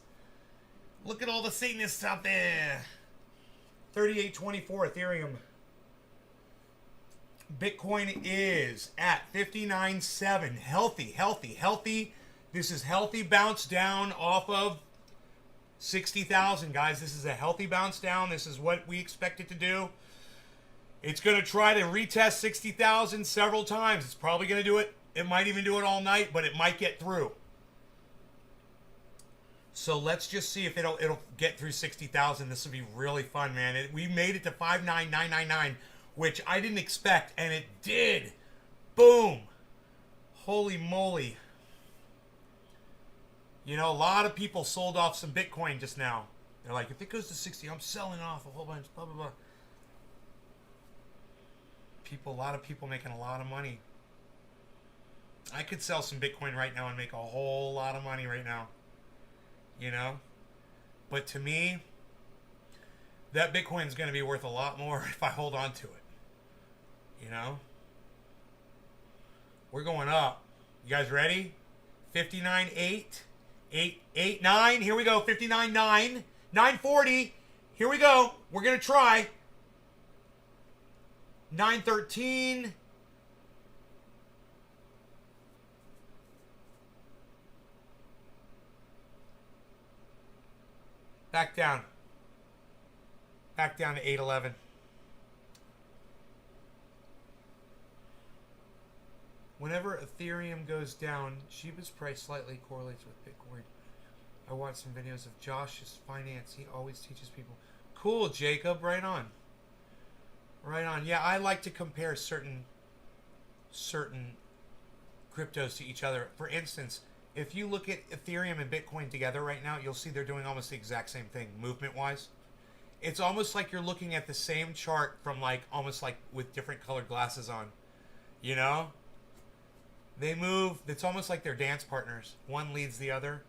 Look at all the Satanists out there. 3824 Ethereum. Bitcoin is at 59.7. Healthy, healthy, healthy. This is healthy bounce down off of 60,000, guys. This is a healthy bounce down. This is what we expect it to do. It's going to try to retest 60,000 several times. It's probably going to do it. It might even do it all night, but it might get through. So let's just see if it'll get through 60,000. This will be really fun, man. We made it to 59999, which I didn't expect, and it did. Boom. Holy moly. You know, a lot of people sold off some Bitcoin just now. They're like, if it goes to 60, I'm selling off a whole bunch, blah, blah, blah. A lot of people making a lot of money. I could sell some Bitcoin right now and make a whole lot of money right now. You know? But to me, that Bitcoin's going to be worth a lot more if I hold on to it. You know? We're going up. You guys ready? 59.8. 889. Here we go. 59.9. 940. Here we go. We're going to try. 913. Back down. Back down to 811. Whenever Ethereum goes down, Shiba's price slightly correlates with Bitcoin. I watched some videos of Josh's finance. He always teaches people. Cool, Jacob. Right on. Right on. Yeah, I like to compare certain cryptos to each other. For instance, if you look at Ethereum and Bitcoin together right now, you'll see they're doing almost the exact same thing, movement-wise. It's almost like you're looking at the same chart from almost like with different colored glasses on. You know? They move. It's almost like they're dance partners. One leads the other.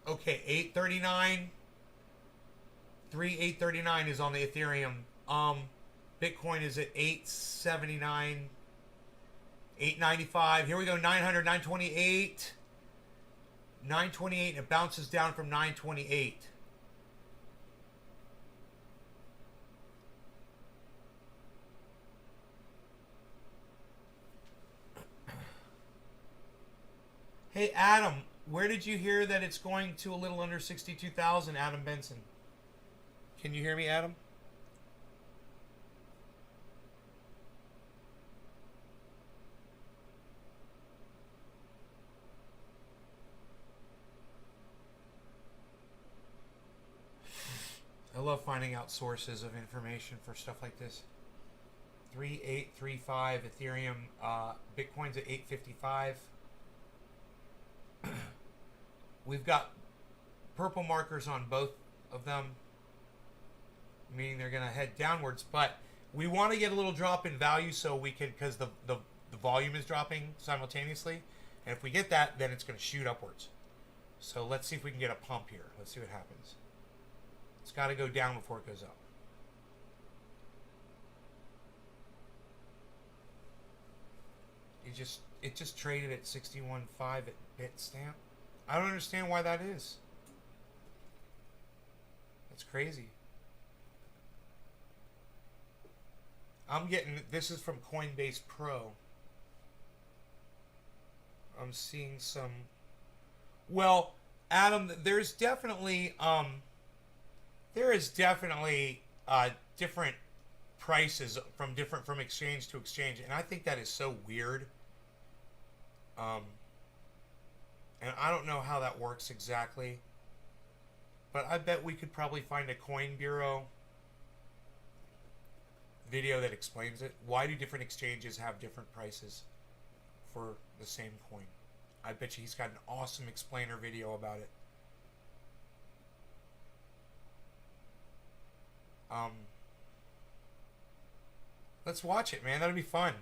Okay, 839. 839 is on the Ethereum. Bitcoin is at 879. 895. Here we go. 900, 928. 928, and it bounces down from 928. Hey, Adam, where did you hear that it's going to a little under 62,000, Adam Benson? Can you hear me, Adam? I love finding out sources of information for stuff like this. 3835 Ethereum, Bitcoin's at 855. We've got purple markers on both of them, meaning they're going to head downwards, but we want to get a little drop in value so we can, because the volume is dropping simultaneously, and if we get that, then it's going to shoot upwards. So let's see if we can get a pump here. Let's see what happens. It's got to go down before it goes up. It just traded at 61.5 at Bitstamp. I don't understand why that is. That's crazy. I'm getting, this is from Coinbase Pro. I'm seeing some, well, Adam, there is definitely different prices from exchange to exchange, and I think that is so weird. And I don't know how that works exactly, but I bet we could probably find a Coin Bureau video that explains it. Why do different exchanges have different prices for the same coin? I bet you he's got an awesome explainer video about it. Let's watch it, man. That'll be fun.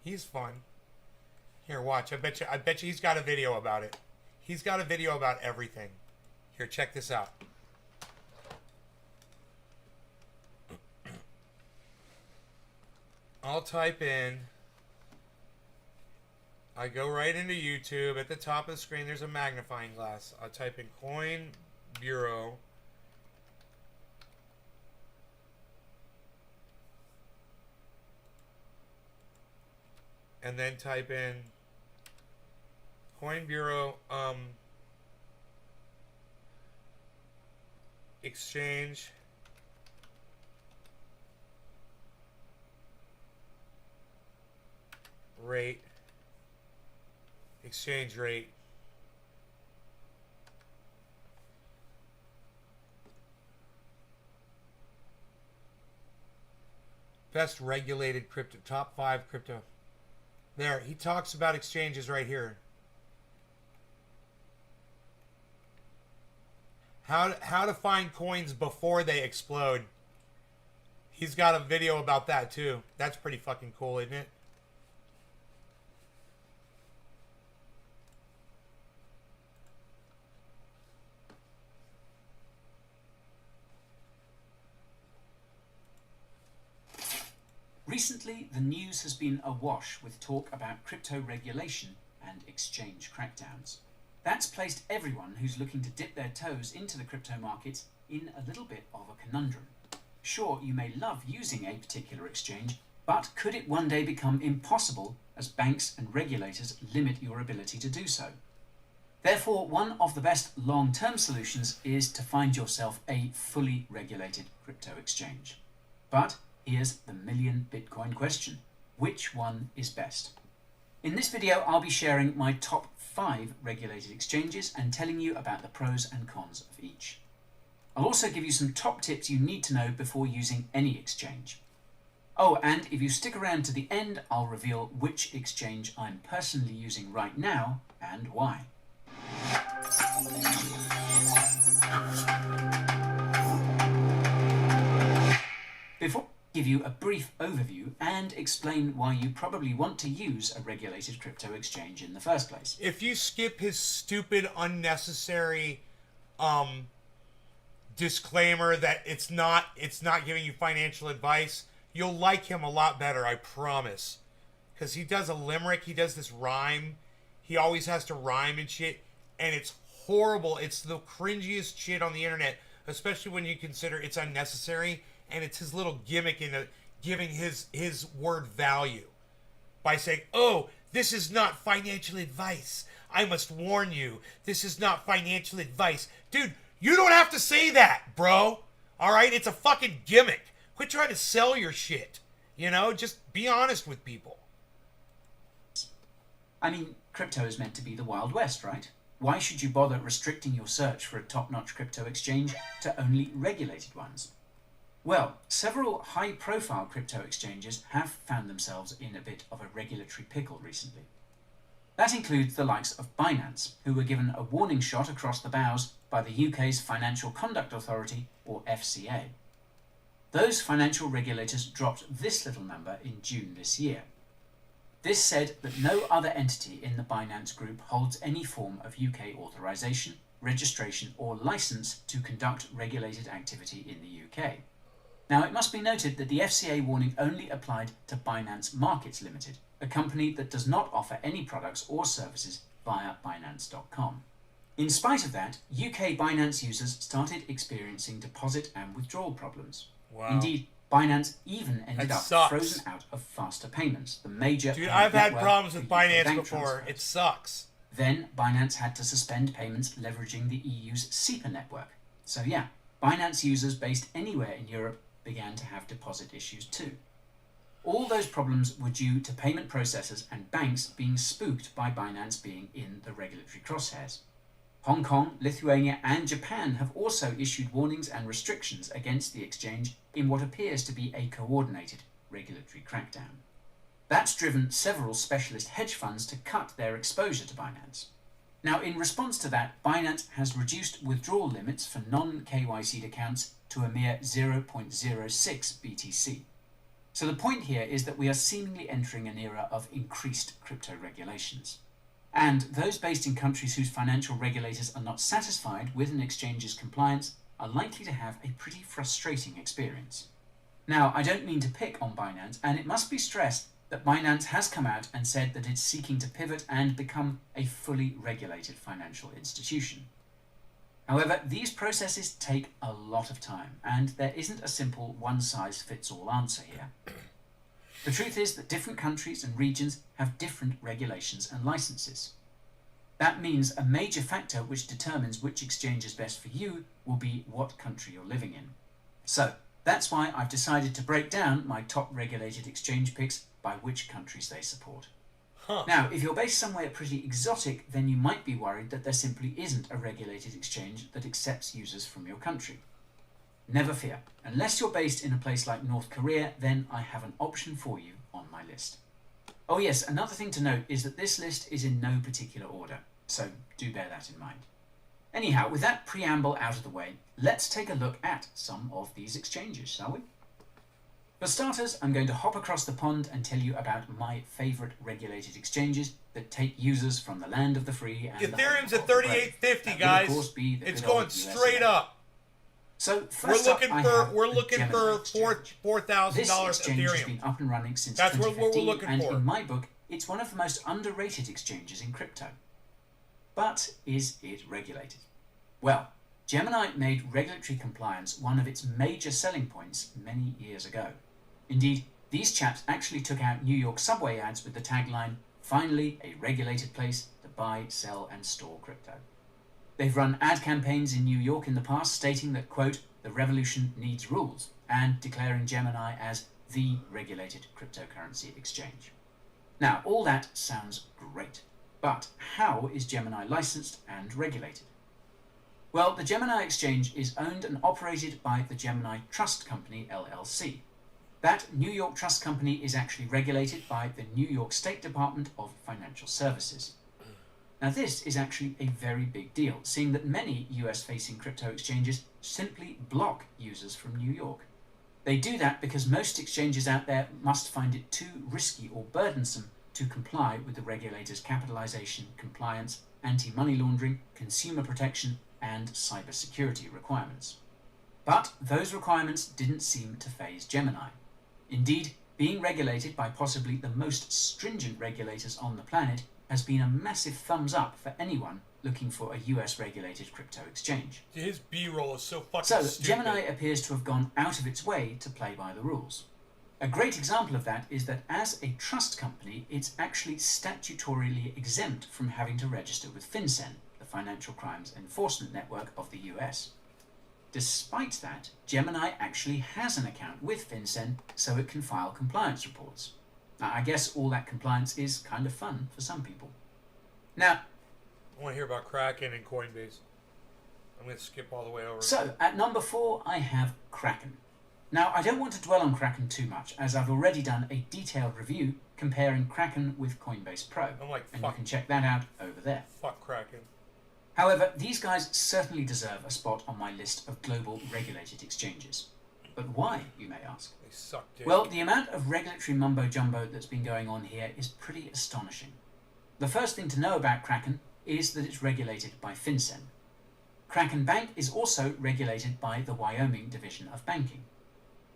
He's fun. Here, watch. I bet you he's got a video about it. He's got a video about everything. Here, check this out. I'll type in. I go right into YouTube. At the top of the screen, there's a magnifying glass. I'll type in Coin Bureau. And then type in Coin Bureau exchange rate, exchange rate. Best regulated crypto, top 5 crypto. There, he talks about exchanges right here. How to find coins before they explode. He's got a video about that too. That's pretty fucking cool, isn't it? Recently, the news has been awash with talk about crypto regulation and exchange crackdowns. That's placed everyone who's looking to dip their toes into the crypto markets in a little bit of a conundrum. Sure, you may love using a particular exchange, but could it one day become impossible as banks and regulators limit your ability to do so? Therefore, one of the best long-term solutions is to find yourself a fully regulated crypto exchange. But here's the million Bitcoin question. Which one is best? In this video, I'll be sharing my top 5 regulated exchanges and telling you about the pros and cons of each. I'll also give you some top tips you need to know before using any exchange. Oh, and if you stick around to the end, I'll reveal which exchange I'm personally using right now and why. Before I give you a brief overview and explain why you probably want to use a regulated crypto exchange in the first place. If you skip his stupid, unnecessary disclaimer that it's not giving you financial advice, you'll like him a lot better, I promise. Because he does a limerick, he does this rhyme. He always has to rhyme and shit, and it's horrible. It's the cringiest shit on the internet, especially when you consider it's unnecessary, and it's his little gimmick in giving his word value by saying, oh, this is not financial advice. I must warn you, this is not financial advice. Dude, you don't have to say that, bro. All right? It's a fucking gimmick. Quit trying to sell your shit. You know, just be honest with people. I mean, crypto is meant to be the Wild West, right? Why should you bother restricting your search for a top-notch crypto exchange to only regulated ones? Well, several high-profile crypto exchanges have found themselves in a bit of a regulatory pickle recently. That includes the likes of Binance, who were given a warning shot across the bows by the UK's Financial Conduct Authority, or FCA. Those financial regulators dropped this little number in June this year. This said that no other entity in the Binance Group holds any form of UK authorization, registration, or license to conduct regulated activity in the UK. Now, it must be noted that the FCA warning only applied to Binance Markets Limited, a company that does not offer any products or services via Binance.com. In spite of that, UK Binance users started experiencing deposit and withdrawal problems. Wow. Indeed, Binance even ended up sucks. frozen out of Faster Payments, the major Dude, payment I've had network problems for with UK Binance bank before. transfers. It sucks. Then Binance had to suspend payments leveraging the EU's SEPA network. So yeah, Binance users based anywhere in Europe began to have deposit issues too. all those problems were due to payment processors and banks being spooked by Binance being in the regulatory crosshairs. Hong Kong, Lithuania and Japan have also issued warnings and restrictions against the exchange in what appears to be a coordinated regulatory crackdown. That's driven several specialist hedge funds to cut their exposure to Binance. Now, in response to that, Binance has reduced withdrawal limits for non-KYC'd accounts to a mere 0.06 BTC. So the point here is that we are seemingly entering an era of increased crypto regulations. And those based in countries whose financial regulators are not satisfied with an exchange's compliance are likely to have a pretty frustrating experience. Now, I don't mean to pick on Binance, and it must be stressed that Binance has come out and said that it's seeking to pivot and become a fully regulated financial institution. However, these processes take a lot of time, and there isn't a simple one-size-fits-all answer here. The truth is that different countries and regions have different regulations and licenses. That means a major factor which determines which exchange is best for you will be what country you're living in. So, that's why I've decided to break down my top regulated exchange picks by which countries they support. Now, if you're based somewhere pretty exotic, then you might be worried that there simply isn't a regulated exchange that accepts users from your country. Never fear. Unless you're based in a place like North Korea, then I have an option for you on my list. Oh yes, another thing to note is that this list is in no particular order, so do bear that in mind. Anyhow, with that preamble out of the way, let's take a look at some of these exchanges, shall we? For starters, I'm going to hop across the pond and tell you about my favourite regulated exchanges that take users from the land of the free and Ethereum's the at 3850, guys. It's going straight up. So first we're looking for $4,000 This exchange has Ethereum. been up and running since That's what 2015, we're looking and for. in my book, it's one of the most underrated exchanges in crypto. But is it regulated? Well, Gemini made regulatory compliance one of its major selling points many years ago. Indeed, these chaps actually took out New York subway ads with the tagline, "Finally, a regulated place to buy, sell and store crypto." They've run ad campaigns in New York in the past stating that, quote, "the revolution needs rules," and declaring Gemini as the regulated cryptocurrency exchange. Now, all that sounds great, but how is Gemini licensed and regulated? Well, the Gemini exchange is owned and operated by the Gemini Trust Company, LLC. That New York trust company is actually regulated by the New York State Department of Financial Services. Now, this is actually a very big deal, seeing that many US-facing crypto exchanges simply block users from New York. They do that because most exchanges out there must find it too risky or burdensome to comply with the regulators' capitalization, compliance, anti-money laundering, consumer protection, and cybersecurity requirements. But those requirements didn't seem to faze Gemini. Indeed, being regulated by possibly the most stringent regulators on the planet has been a massive thumbs up for anyone looking for a US-regulated crypto exchange. His B-roll is so fucking So, stupid. Gemini appears to have gone out of its way to play by the rules. A great example of that is that as a trust company, it's actually statutorily exempt from having to register with FinCEN, the Financial Crimes Enforcement Network of the US. Despite that, Gemini actually has an account with FinCEN so it can file compliance reports. Now, I guess all that compliance is kind of fun for some people. Now, I want to hear about Kraken and Coinbase. I'm going to skip all the way over. So, at number 4, I have Kraken. Now, I don't want to dwell on Kraken too much, as I've already done a detailed review comparing Kraken with Coinbase Pro, I'm like, and you fuck, can check that out over there. fuck Kraken. However, these guys certainly deserve a spot on my list of global regulated exchanges. But why, you may ask? They suck dick. Well, the amount of regulatory mumbo-jumbo that's been going on here is pretty astonishing. The first thing to know about Kraken is that it's regulated by FinCEN. Kraken Bank is also regulated by the Wyoming Division of Banking.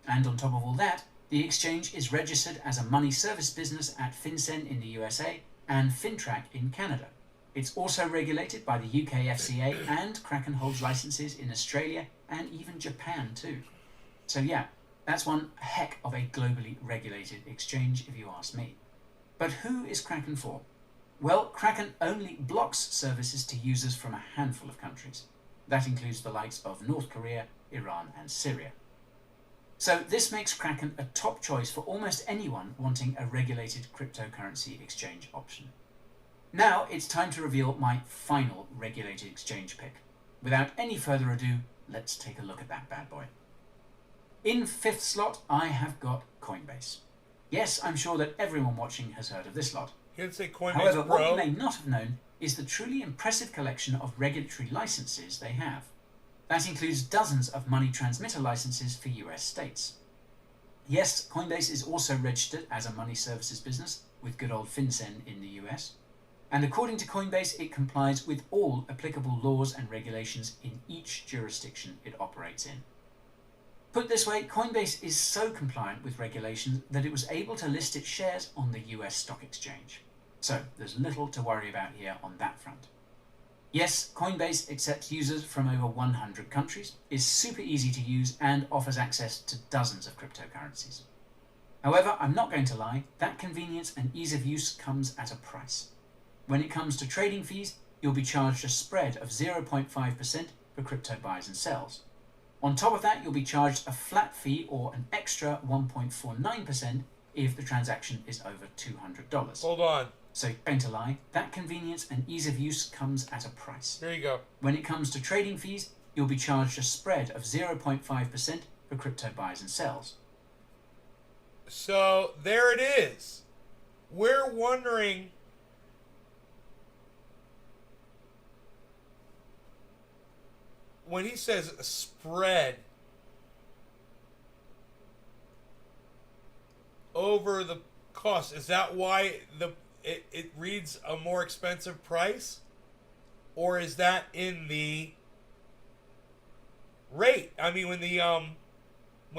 And on top of all that, the exchange is registered as a money service business at FinCEN in the USA and FinTrack in Canada. It's also regulated by the UK FCA, and Kraken holds licenses in Australia and even Japan too. So yeah, that's one heck of a globally regulated exchange if you ask me. But who is Kraken for? Well, Kraken only blocks services to users from a handful of countries. That includes the likes of North Korea, Iran and Syria. So this makes Kraken a top choice for almost anyone wanting a regulated cryptocurrency exchange option. Now it's time to reveal my final regulated exchange pick. Without any further ado, let's take a look at that bad boy. In fifth slot, I have got Coinbase. Yes, I'm sure that everyone watching has heard of this lot. You didn't say Coinbase However, Pro? what you may not have known is the truly impressive collection of regulatory licenses they have. That includes dozens of money transmitter licenses for US states. Yes, Coinbase is also registered as a money services business with good old FinCEN in the US. And according to Coinbase, it complies with all applicable laws and regulations in each jurisdiction it operates in. Put this way, Coinbase is so compliant with regulations that it was able to list its shares on the US stock exchange. So there's little to worry about here on that front. Yes, Coinbase accepts users from over 100 countries, is super easy to use, and offers access to dozens of cryptocurrencies. However, I'm not going to lie, that convenience and ease of use comes at a price. When it comes to trading fees, you'll be charged a spread of 0.5% for crypto buys and sells. On top of that, you'll be charged a flat fee or an extra 1.49% if the transaction is over $200. Hold on. So, going to lie, that convenience and ease of use comes at a price. There you go. When it comes to trading fees, you'll be charged a spread of 0.5% for crypto buys and sells. So there it is. We're wondering when he says spread over the cost, is that why it reads a more expensive price? Or is that in the rate? I mean, when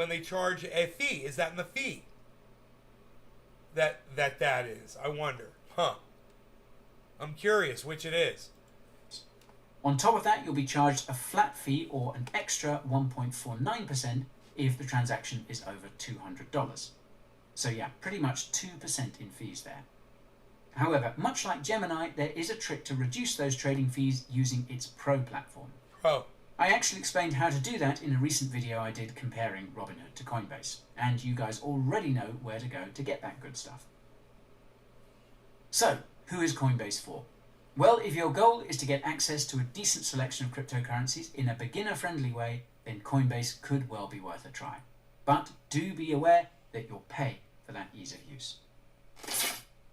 they charge a fee, is that in the fee? That is. I wonder. Huh. I'm curious which it is. On top of that, you'll be charged a flat fee or an extra 1.49% if the transaction is over $200. So yeah, pretty much 2% in fees there. However, much like Gemini, there is a trick to reduce those trading fees using its Pro platform. Pro. I actually explained how to do that in a recent video I did comparing Robinhood to Coinbase, and you guys already know where to go to get that good stuff. So, who is Coinbase for? Well, if your goal is to get access to a decent selection of cryptocurrencies in a beginner-friendly way, then Coinbase could well be worth a try. But do be aware that you'll pay for that ease of use.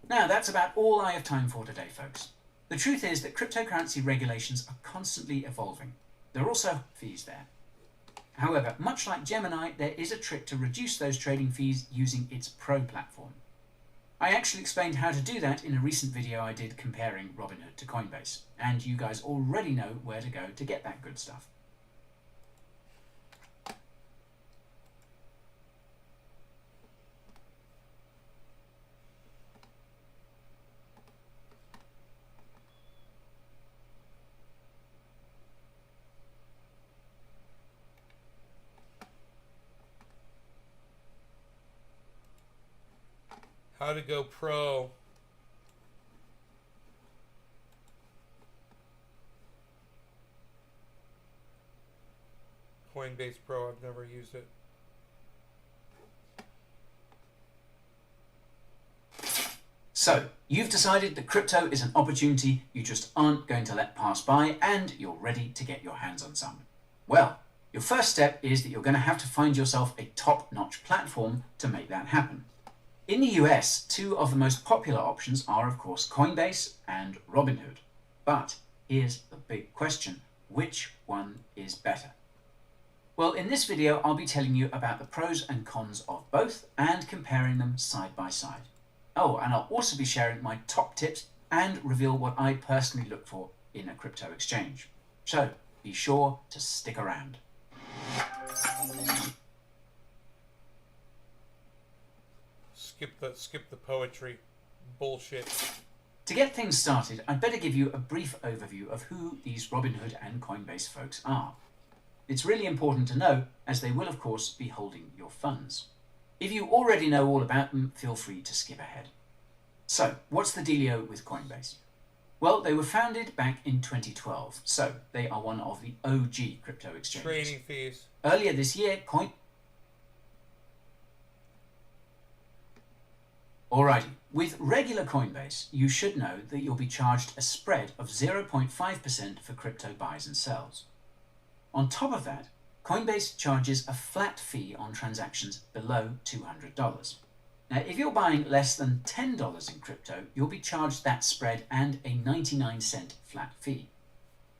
Now, that's about all I have time for today, folks. The truth is that cryptocurrency regulations are constantly evolving. There are also fees there. However, much like Gemini, there is a trick to reduce those trading fees using its Pro platform. I actually explained how to do that in a recent video I did comparing Robinhood to Coinbase, and you guys already know where to go to get that good stuff. How to go pro. Coinbase Pro, I've never used it. So, you've decided that crypto is an opportunity you just aren't going to let pass by, and you're ready to get your hands on some. Well, your first step is that you're going to have to find yourself a top-notch platform to make that happen. In the US, two of the most popular options are, of course, Coinbase and Robinhood. But here's the big question: which one is better? Well, in this video, I'll be telling you about the pros and cons of both and comparing them side by side. Oh, and I'll also be sharing my top tips and reveal what I personally look for in a crypto exchange. So be sure to stick around. Skip the poetry bullshit. To get things started, I'd better give you a brief overview of who these Robinhood and Coinbase folks are. It's really important to know, as they will of course be holding your funds. If you already know all about them, feel free to skip ahead. So, what's the dealio with Coinbase? Well, they were founded back in 2012, so they are one of the OG crypto exchanges. Trading fees. Earlier this year, Alrighty, with regular Coinbase, you should know that you'll be charged a spread of 0.5% for crypto buys and sells. On top of that, Coinbase charges a flat fee on transactions below $200. Now, if you're buying less than $10 in crypto, you'll be charged that spread and a 99-cent flat fee.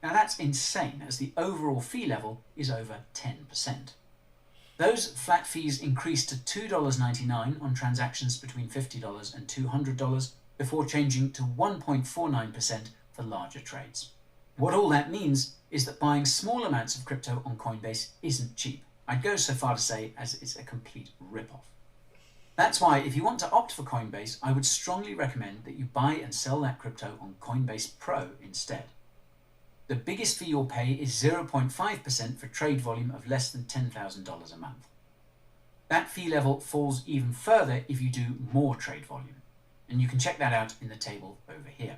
Now, that's insane, as the overall fee level is over 10%. Those flat fees increase to $2.99 on transactions between $50 and $200 before changing to 1.49% for larger trades. What all that means is that buying small amounts of crypto on Coinbase isn't cheap. I'd go so far to say as it's a complete rip-off. That's why if you want to opt for Coinbase, I would strongly recommend that you buy and sell that crypto on Coinbase Pro instead. The biggest fee you'll pay is 0.5% for trade volume of less than $10,000 a month. That fee level falls even further if you do more trade volume, and you can check that out in the table over here.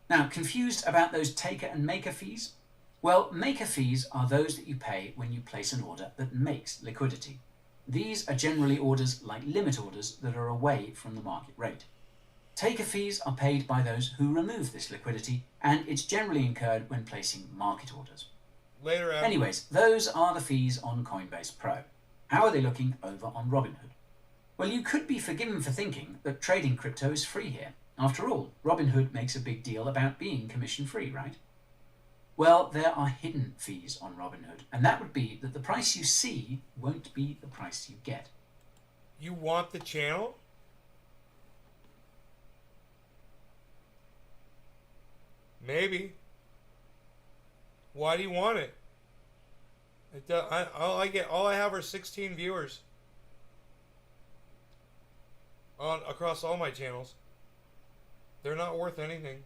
Now, confused about those taker and maker fees? Well, maker fees are those that you pay when you place an order that makes liquidity. These are generally orders like limit orders that are away from the market rate. Taker fees are paid by those who remove this liquidity, and it's generally incurred when placing market orders. Later, Adam. Anyways, those are the fees on Coinbase Pro. How are they looking over on Robinhood? Well, you could be forgiven for thinking that trading crypto is free here. After all, Robinhood makes a big deal about being commission-free, right? Well, there are hidden fees on Robinhood, and that would be that the price you see won't be the price you get. You want the channel? Maybe. Why do you want it? All I have are 16 viewers across all my channels. They're not worth anything.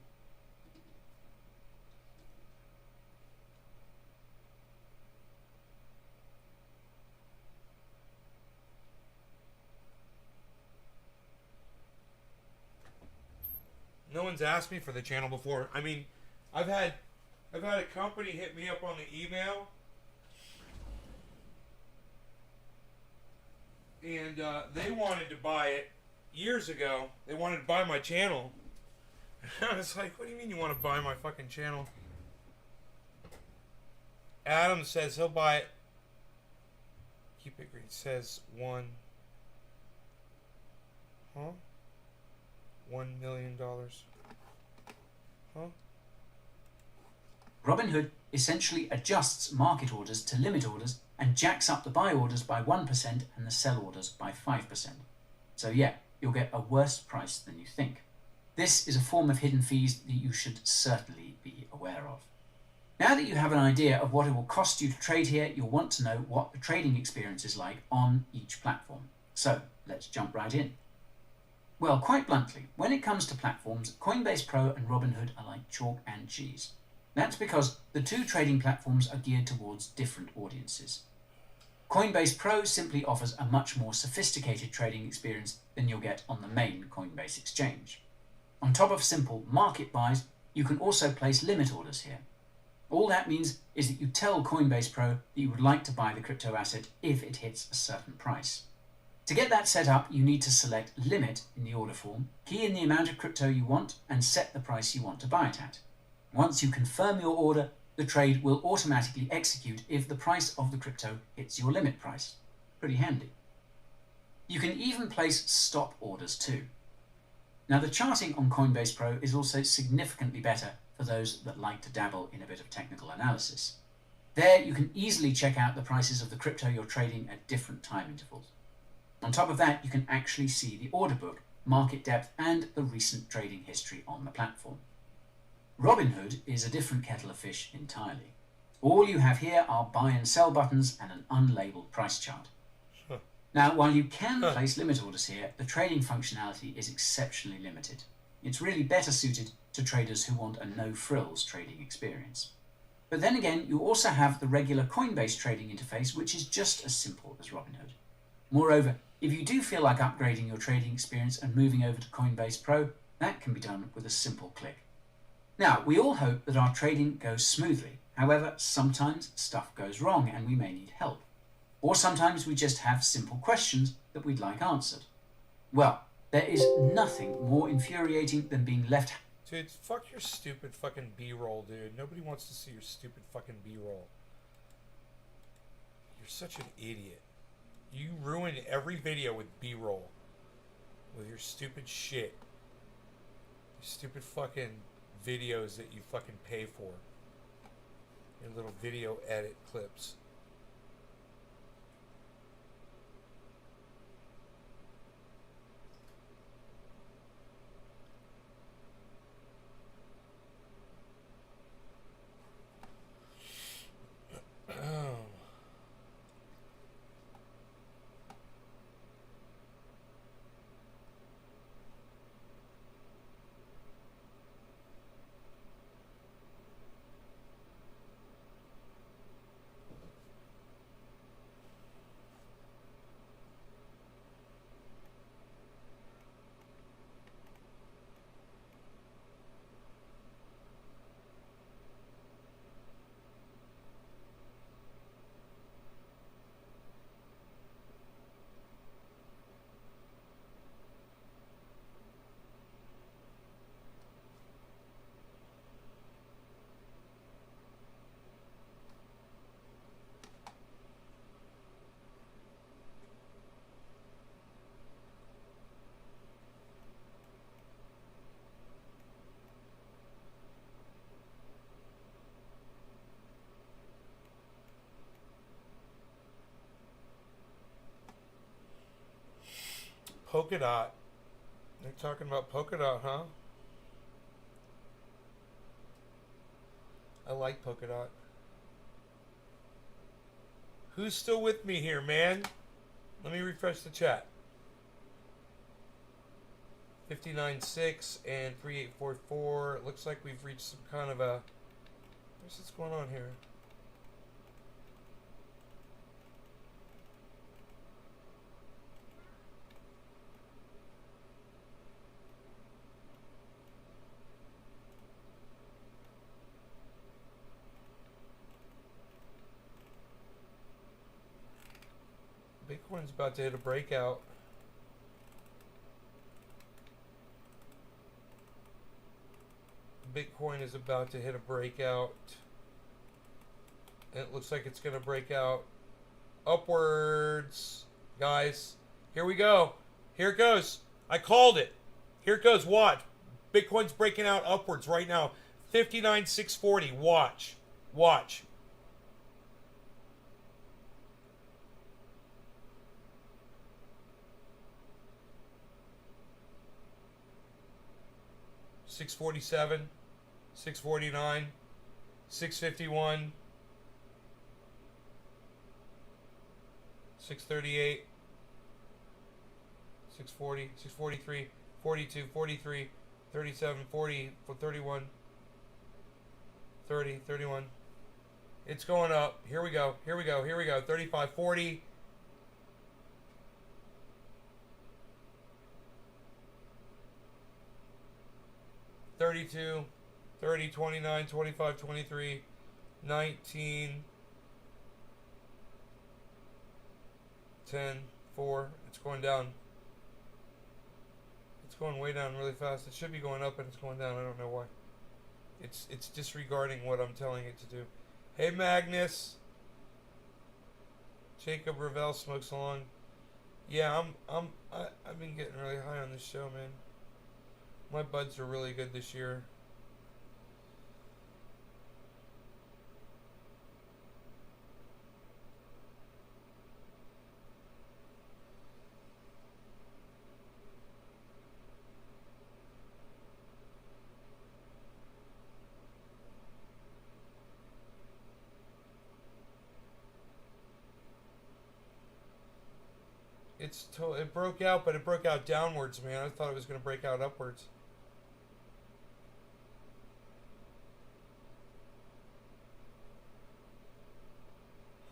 No one's asked me for the channel before. I mean, I've had a company hit me up on the email, and they wanted to buy it years ago. They wanted to buy my channel. I was like, what do you mean you want to buy my fucking channel? Adam says he'll buy it. Keep it green. Says $1 million. Huh? Robinhood essentially adjusts market orders to limit orders and jacks up the buy orders by 1% and the sell orders by 5%. So yeah, you'll get a worse price than you think. This is a form of hidden fees that you should certainly be aware of. Now that you have an idea of what it will cost you to trade here, you'll want to know what the trading experience is like on each platform. So let's jump right in. Well, quite bluntly, when it comes to platforms, Coinbase Pro and Robinhood are like chalk and cheese. That's because the two trading platforms are geared towards different audiences. Coinbase Pro simply offers a much more sophisticated trading experience than you'll get on the main Coinbase exchange. On top of simple market buys, you can also place limit orders here. All that means is that you tell Coinbase Pro that you would like to buy the crypto asset if it hits a certain price. To get that set up, you need to select Limit in the order form, key in the amount of crypto you want, and set the price you want to buy it at. Once you confirm your order, the trade will automatically execute if the price of the crypto hits your limit price. Pretty handy. You can even place stop orders too. Now, the charting on Coinbase Pro is also significantly better for those that like to dabble in a bit of technical analysis. There, you can easily check out the prices of the crypto you're trading at different time intervals. On top of that, you can actually see the order book, market depth, and the recent trading history on the platform. Robinhood is a different kettle of fish entirely. All you have here are buy and sell buttons and an unlabeled price chart. Now, while you can place limit orders here, the trading functionality is exceptionally limited. It's really better suited to traders who want a no-frills trading experience. But then again, you also have the regular Coinbase trading interface, which is just as simple as Robinhood. Moreover, if you do feel like upgrading your trading experience and moving over to Coinbase Pro, that can be done with a simple click. Now, we all hope that our trading goes smoothly. However, sometimes stuff goes wrong and we may need help. Or sometimes we just have simple questions that we'd like answered. Well, There is nothing more infuriating than being left. Dude, fuck your stupid fucking B-roll, dude. Nobody wants to see your stupid fucking B-roll. You're such an idiot. You ruin every video with B-roll. With your stupid shit. Your stupid fucking videos that you fucking pay for. Your little video edit clips. Polka dot. They're talking about polka dot, huh? I like polka dot. Who's still with me here, man? Let me refresh the chat. 59.6 and 3844. It looks like we've reached some kind of a... What's going on here? Bitcoin's about to hit a breakout. Bitcoin is about to hit a breakout. And it looks like it's going to break out upwards. Guys, here we go. Here it goes. I called it. Here it goes. Watch. Bitcoin's breaking out upwards right now. 59,640. Watch. Watch. $647, $649, $651, $638, $640, $643, $42, $43, $37, $40, $31, $30, $31. It's going up. Here we go. Here we go. Here we go. $35, $40. $32, $30, $29, $25, $23, $19, $10, $4. It's going down. It's going way down really fast. It should be going up and it's going down. I don't know why. It's disregarding what I'm telling it to do. Hey Magnus. Jacob Ravel smokes along. Yeah, I've been getting really high on this show, man. My buds are really good this year. It broke out, but it broke out downwards, man. I thought it was going to break out upwards.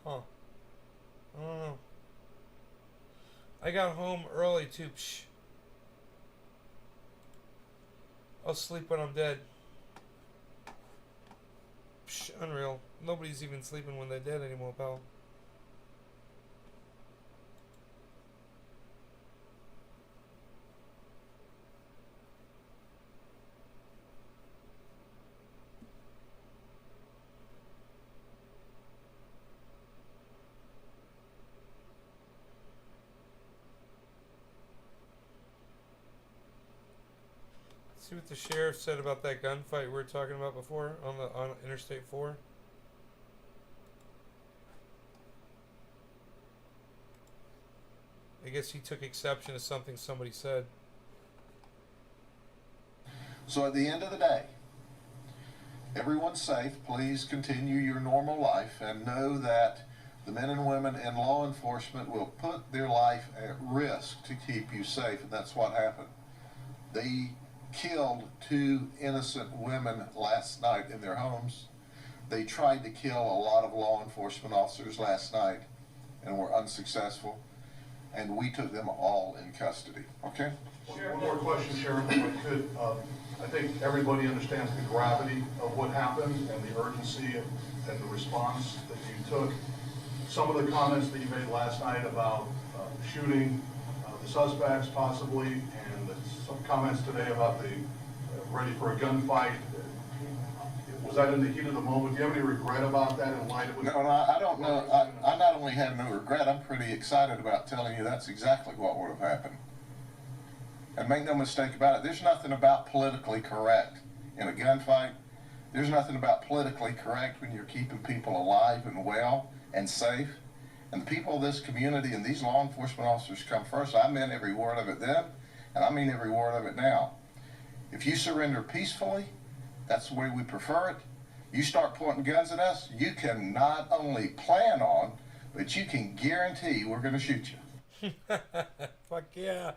Huh. I don't know. I got home early too. Psh. I'll sleep when I'm dead. Psh, unreal. Nobody's even sleeping when they're dead anymore, pal. See what the sheriff said about that gunfight we were talking about before on Interstate 4? I guess he took exception to something somebody said. So at the end of the day, everyone's safe. Please continue your normal life and know that the men and women in law enforcement will put their life at risk to keep you safe, and that's what happened. They killed 2 innocent women last night in their homes. They tried to kill a lot of law enforcement officers last night and were unsuccessful, and we took them all in custody. Okay? One more question, Sheriff, if I could. I think everybody understands the gravity of what happened and the urgency and the response that you took. Some of the comments that you made last night about shooting the suspects possibly, and some comments today about the ready for a gunfight. Was that in the heat of the moment? Do you have any regret about that in light of what? No, I don't know. I not only have no regret, I'm pretty excited about telling you that's exactly what would have happened. And make no mistake about it, there's nothing about politically correct in a gunfight. There's nothing about politically correct when you're keeping people alive and well and safe. And the people of this community and these law enforcement officers come first. I meant every word of it then, and I mean every word of it now. If you surrender peacefully, that's the way we prefer it. You start pointing guns at us, you can not only plan on, but you can guarantee we're going to shoot you. Fuck yeah.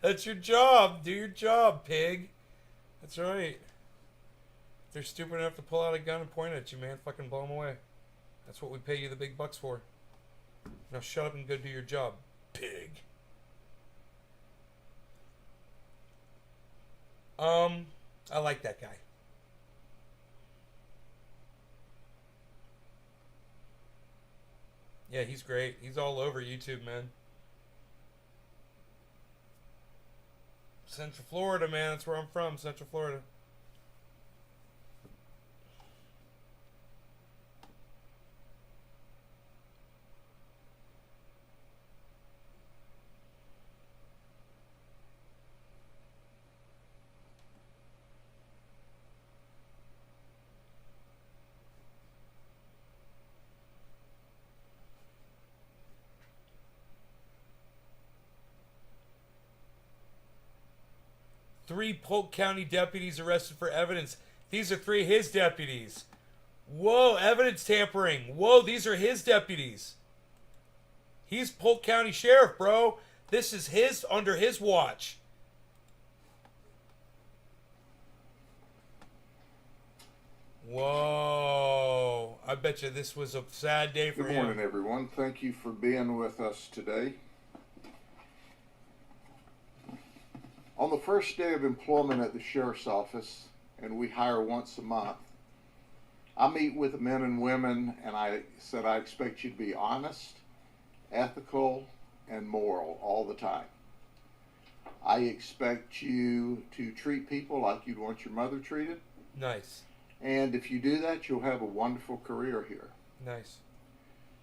That's your job. Do your job, pig. That's right. If they're stupid enough to pull out a gun and point at you, man, fucking blow them away. That's what we pay you the big bucks for. Now shut up and go do your job, pig. I like that guy. Yeah, he's great. He's all over YouTube, man. Central Florida, man. That's where I'm from, Central Florida. Three Polk County deputies arrested for evidence. These are 3 of his deputies. Whoa, evidence tampering. Whoa, these are his deputies. He's Polk County Sheriff, bro. This is his, under his watch. Whoa. I bet you this was a sad day for him. Good morning, everyone. Thank you for being with us today. On the first day of employment at the sheriff's office, and we hire once a month, I meet with the men and women, and I said I expect you to be honest, ethical, and moral all the time. I expect you to treat people like you'd want your mother treated. Nice. And if you do that, you'll have a wonderful career here. Nice.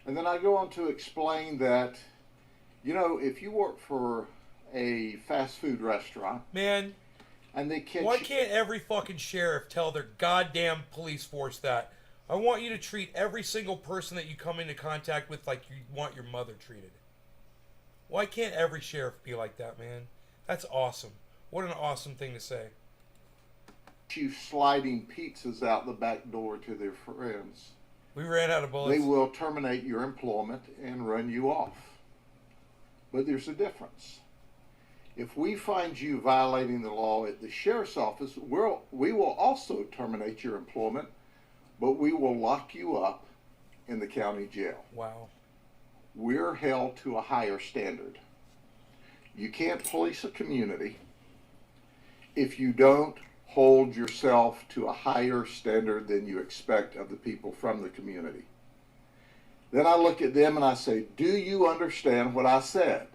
And then I go on to explain that, you know, if you work for a fast food restaurant, man, and they catch why can't every fucking sheriff tell their goddamn police force that? I want you to treat every single person that you come into contact with like you want your mother treated. Why can't every sheriff be like that, man? That's awesome. What an awesome thing to say. you sliding pizzas out the back door to their friends, We ran out of bullets. they will terminate your employment and run you off. But there's a difference. If we find you violating the law at the sheriff's office, we will also terminate your employment, but we will lock you up in the county jail. Wow. We're held to a higher standard. You can't police a community if you don't hold yourself to a higher standard than you expect of the people from the community. Then I look at them and I say, do you understand what I said?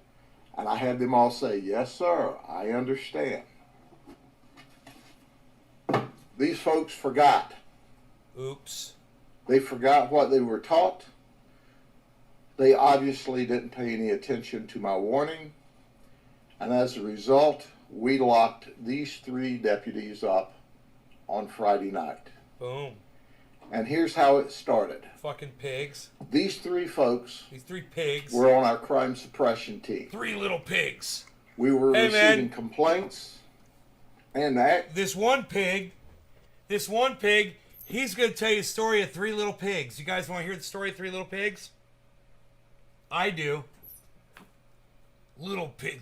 And I had them all say, yes, sir, I understand. These folks forgot. Oops. They forgot what they were taught. They obviously didn't pay any attention to my warning. And as a result, we locked these 3 deputies up on Friday night. Boom. And here's how it started. Fucking pigs. These 3 folks These 3 pigs. were on our crime suppression team. 3 little pigs. We were Hey, receiving man. complaints, and that This one pig, he's going to tell you a story of 3 little pigs. You guys want to hear the story of 3 little pigs? I do. Little pig,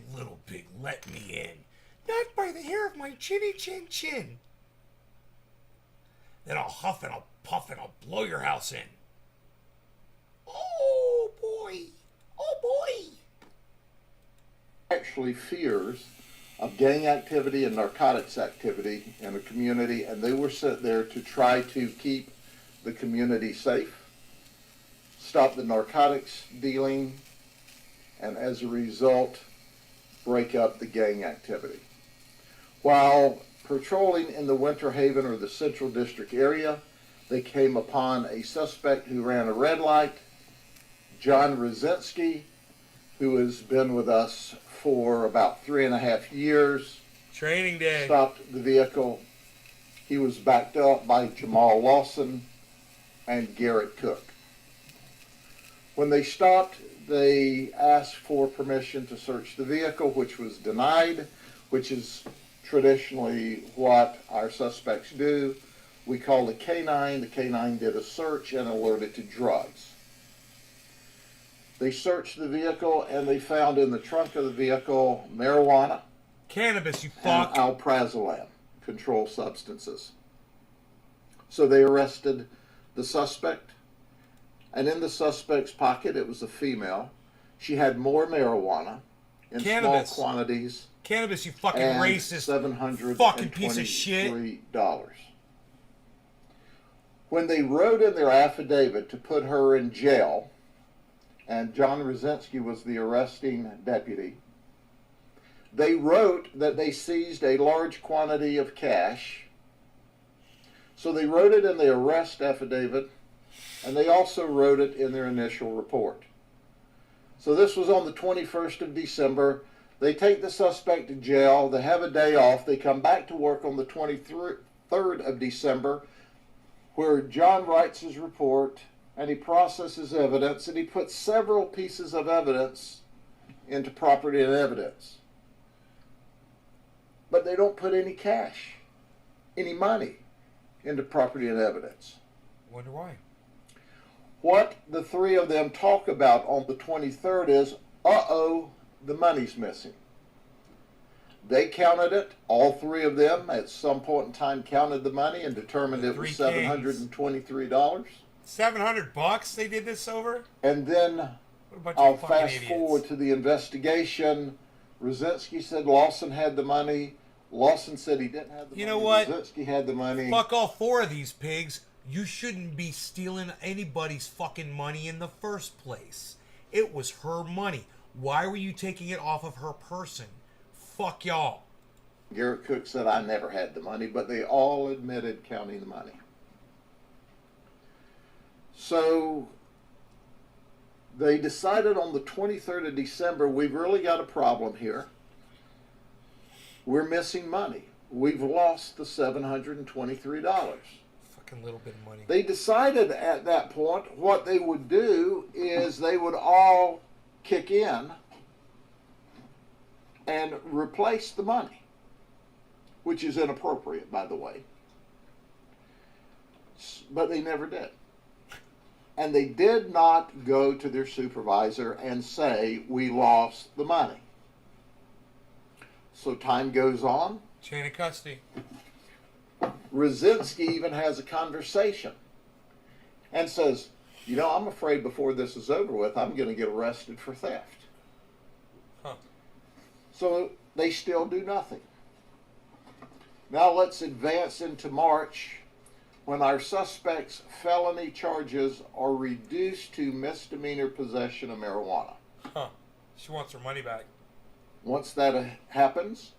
let me in. Not by the hair of my chinny chin chin. Then I'll huff and I'll puff and I'll blow your house in. Oh boy. Oh boy. actually fears of gang activity and narcotics activity in the community, and they were sent there to try to keep the community safe, stop the narcotics dealing, and as a result, break up the gang activity. While patrolling in the Winter Haven or the Central District area, they came upon a suspect who ran a red light, John Rosinski, who has been with us for about 3.5 years. Training day. Stopped the vehicle. He was backed up by Jamal Lawson and Garrett Cook. When they stopped, they asked for permission to search the vehicle, which was denied, which is traditionally what our suspects do. We called a canine. The canine did a search and alerted to drugs. They searched the vehicle and they found in the trunk of the vehicle marijuana Cannabis, you and fuck. alprazolam, controlled substances. So they arrested the suspect, and in the suspect's pocket, it was a female. She had more marijuana in Cannabis. small quantities Cannabis, you fucking and racist. $723. Fucking piece of shit. When they wrote in their affidavit to put her in jail, and John Rosinski was the arresting deputy, they wrote that they seized a large quantity of cash. So they wrote it in the arrest affidavit, and they also wrote it in their initial report. So this was on the 21st of December. They take the suspect to jail. They have a day off. They come back to work on the 23rd of December, where John writes his report, and he processes evidence, and he puts several pieces of evidence into property and evidence. But they don't put any cash, any money, into property and evidence. Wonder why. What the 3 of them talk about on the 23rd is, uh-oh, the money's missing. They counted it, all 3 of them at some point in time counted the money and determined it was $723. $700 they did this over? And then What a bunch I'll of fucking fast idiots. forward to the investigation. Rosinski said Lawson had the money. Lawson said he didn't have the money. You know what? Rosinski had the money. Fuck all 4 of these pigs. You shouldn't be stealing anybody's fucking money in the first place. It was her money. Why were you taking it off of her person? Fuck y'all. Garrett Cook said, I never had the money, but they all admitted counting the money. So they decided on the 23rd of December, we've really got a problem here. We're missing money. We've lost the $723. Fucking little bit of money. They decided at that point what they would do is they would all kick in and replace the money, which is inappropriate, by the way. But they never did. And they did not go to their supervisor and say, we lost the money. So time goes on. Chain of custody. Rosinski even has a conversation and says, you know, I'm afraid before this is over with, I'm going to get arrested for theft. Huh. So they still do nothing. Now let's advance into March, when our suspect's felony charges are reduced to misdemeanor possession of marijuana. Huh. She wants her money back. Once that happens,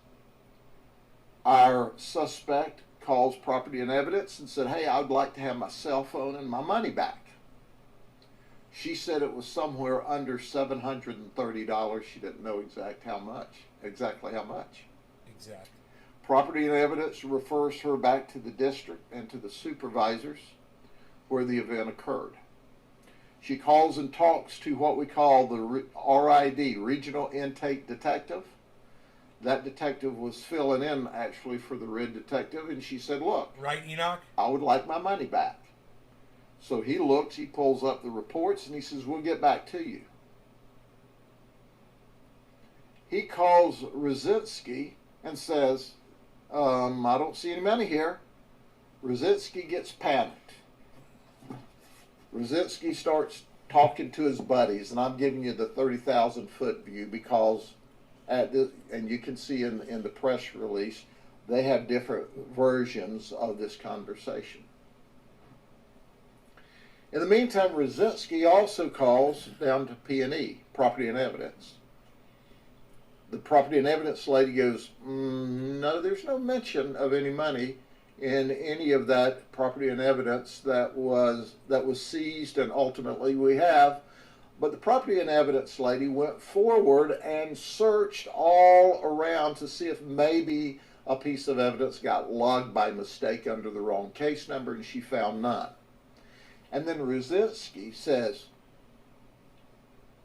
our suspect calls property and evidence and said, hey, I'd like to have my cell phone and my money back. She said it was somewhere under $730. She didn't know exactly how much. Exactly. Property and evidence refers her back to the district and to the supervisors where the event occurred. She calls and talks to what we call the RID, Regional Intake Detective. That detective was filling in actually for the RID detective, and she said, look, Right, Enoch? I would like my money back. So he looks, he pulls up the reports, and he says, we'll get back to you. He calls Rosinski and says, I don't see any money here. Rosinski gets panicked. Rosinski starts talking to his buddies, and I'm giving you the 30,000 foot view because and you can see in the press release, they have different versions of this conversation. In the meantime, Rosinski also calls down to P&E, Property and Evidence. The Property and Evidence lady goes, no, there's no mention of any money in any of that property and evidence that was seized and ultimately we have. But the Property and Evidence lady went forward and searched all around to see if maybe a piece of evidence got logged by mistake under the wrong case number, and she found none. And then Rosinski says,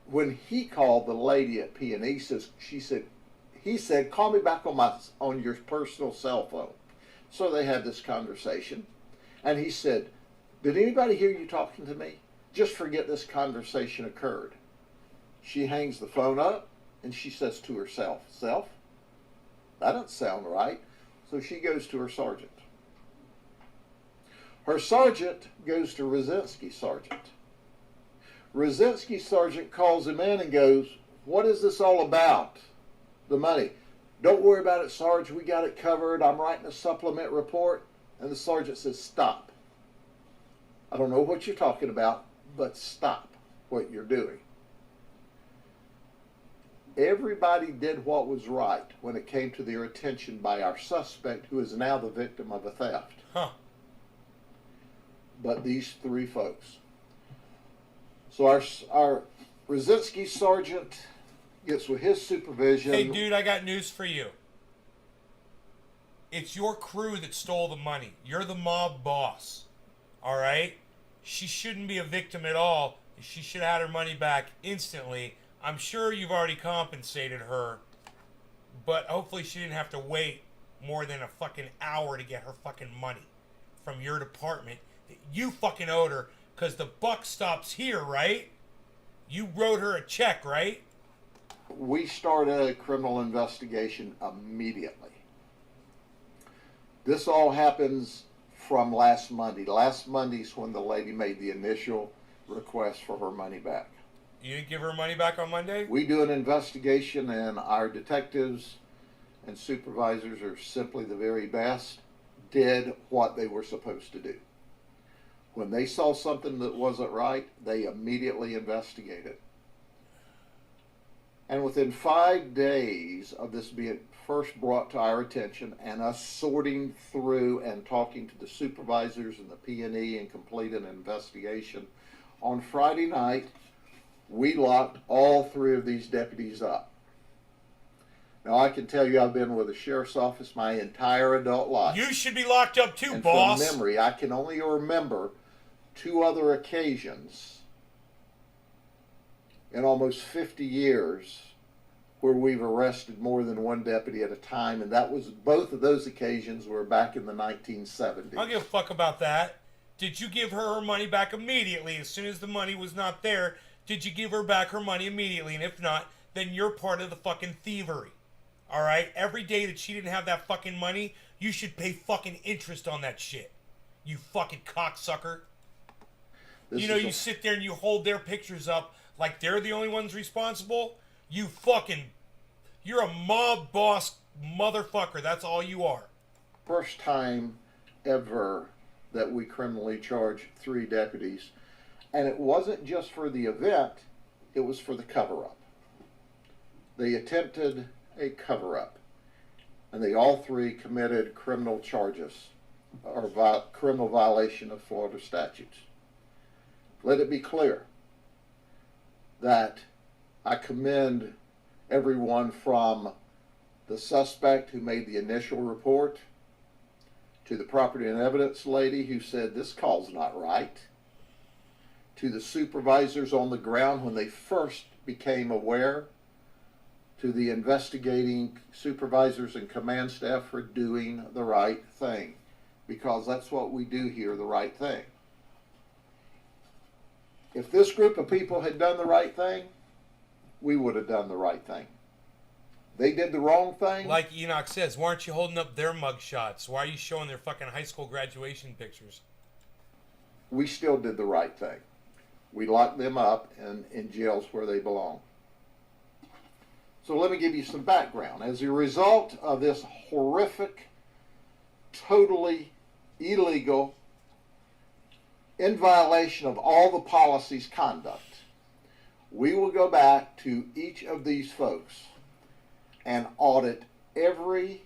when he called the lady at P&E, he said, call me back on your personal cell phone. So they had this conversation, and he said, did anybody hear you talking to me? Just forget this conversation occurred. She hangs the phone up, and she says to herself, Self, that doesn't sound right. So she goes to her sergeant. Her sergeant goes to Rosinski's sergeant. Rosinski's sergeant calls him in and goes, what is this all about? The money. Don't worry about it, Sarge. We got it covered. I'm writing a supplement report. And the sergeant says, stop. I don't know what you're talking about, but stop what you're doing. Everybody did what was right when it came to their attention by our suspect, who is now the victim of a theft. Huh. But these three folks. So our Rosinski sergeant gets with his supervision. Hey, dude, I got news for you. It's your crew that stole the money. You're the mob boss. All right? She shouldn't be a victim at all. She should have had her money back instantly. I'm sure you've already compensated her, but hopefully she didn't have to wait more than a fucking hour to get her fucking money from your department that you fucking owed her, because the buck stops here, right? You wrote her a check, right? We started a criminal investigation immediately. This all happens from last Monday. Last Monday's when the lady made the initial request for her money back. You didn't give her money back on Monday? We do an investigation, and our detectives and supervisors are simply the very best, did what they were supposed to do. When they saw something that wasn't right, they immediately investigated. And within 5 days of this being first brought to our attention and us sorting through and talking to the supervisors and the P&E and complete an investigation, on Friday night, we locked all three of these deputies up. Now, I can tell you I've been with the sheriff's office my entire adult life. You should be locked up too, and boss. From memory, I can only remember 2 other occasions in almost 50 years where we've arrested more than one deputy at a time, and that was both of those occasions were back in the 1970s. I don't give a fuck about that. Did you give her money back immediately as soon as the money was not there? Did you give her back her money immediately? And if not, then you're part of the fucking thievery. All right? Every day that she didn't have that fucking money, you should pay fucking interest on that shit. You fucking cocksucker. You know, you sit there and you hold their pictures up like they're the only ones responsible. You're a mob boss motherfucker. That's all you are. First time ever that we criminally charged 3 deputies. And it wasn't just for the event, it was for the cover-up. They attempted a cover-up. And they all 3 committed criminal charges or criminal violation of Florida statutes. Let it be clear that I commend everyone from the suspect who made the initial report, to the property and evidence lady who said this call's not right, to the supervisors on the ground when they first became aware, to the investigating supervisors and command staff for doing the right thing, because that's what we do here, the right thing. If this group of people had done the right thing, we would have done the right thing. They did the wrong thing. Like Enoch says, why aren't you holding up their mug shots? Why are you showing their fucking high school graduation pictures? We still did the right thing. We locked them up in jails where they belong. So let me give you some background. As a result of this horrific, totally illegal, in violation of all the policies, conduct, we will go back to each of these folks and audit every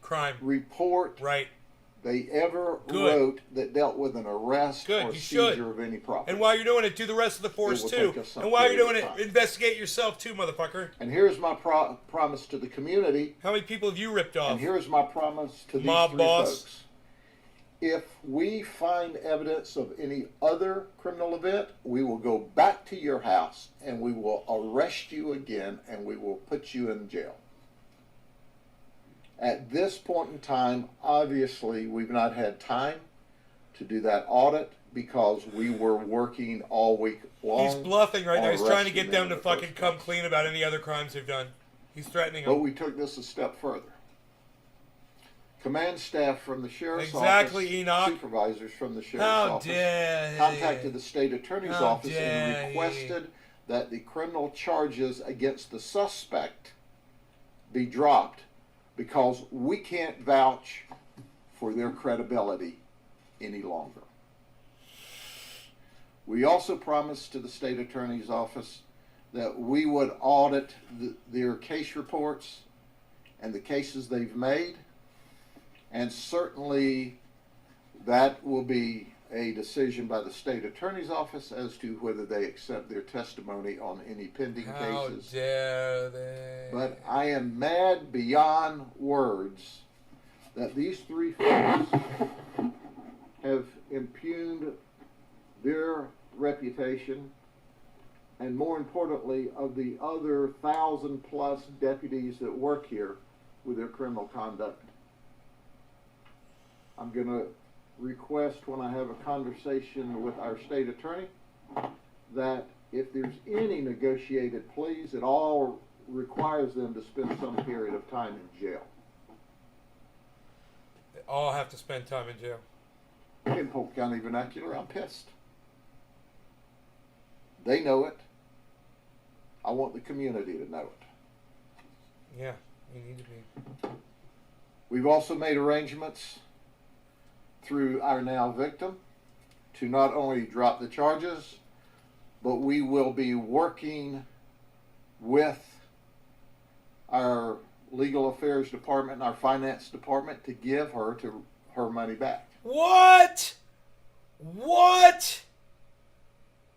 Crime. report Right. they ever Good. wrote that dealt with an arrest Good, or you seizure should. of any property. And while you're doing it, do the rest of the force will too. take us some And while you're period doing of it, time. investigate yourself too, motherfucker. And here's my promise to the community, How many people have you ripped off? and here's my promise to these Mob three boss. folks. If we find evidence of any other criminal event, we will go back to your house and we will arrest you again and we will put you in jail. At this point in time, obviously, we've not had time to do that audit because we were working all week long. He's bluffing right now. on He's trying to arresting get them in to the fucking first come place. clean about any other crimes they've done. He's threatening But them. we took this a step further. Command staff from the sheriff's Exactly, office, Enoch. supervisors from the sheriff's How office, dare contacted the state attorney's How office dare and requested that the criminal charges against the suspect be dropped because we can't vouch for their credibility any longer. We also promised to the state attorney's office that we would audit their case reports and the cases they've made, and certainly that will be a decision by the state attorney's office as to whether they accept their testimony on any pending How cases. dare they? But I am mad beyond words that these three folks have impugned their reputation, and more importantly, of the other 1,000+ deputies that work here with their criminal conduct. I'm going to request, when I have a conversation with our state attorney, that if there's any negotiated pleas, it all requires them to spend some period of time in jail. They all have to spend time in jail. In Polk County vernacular, I'm pissed. They know it. I want the community to know it. Yeah, you need to be. We've also made arrangements through our now victim to not only drop the charges, but we will be working with our legal affairs department and our finance department to give her money back. What? What?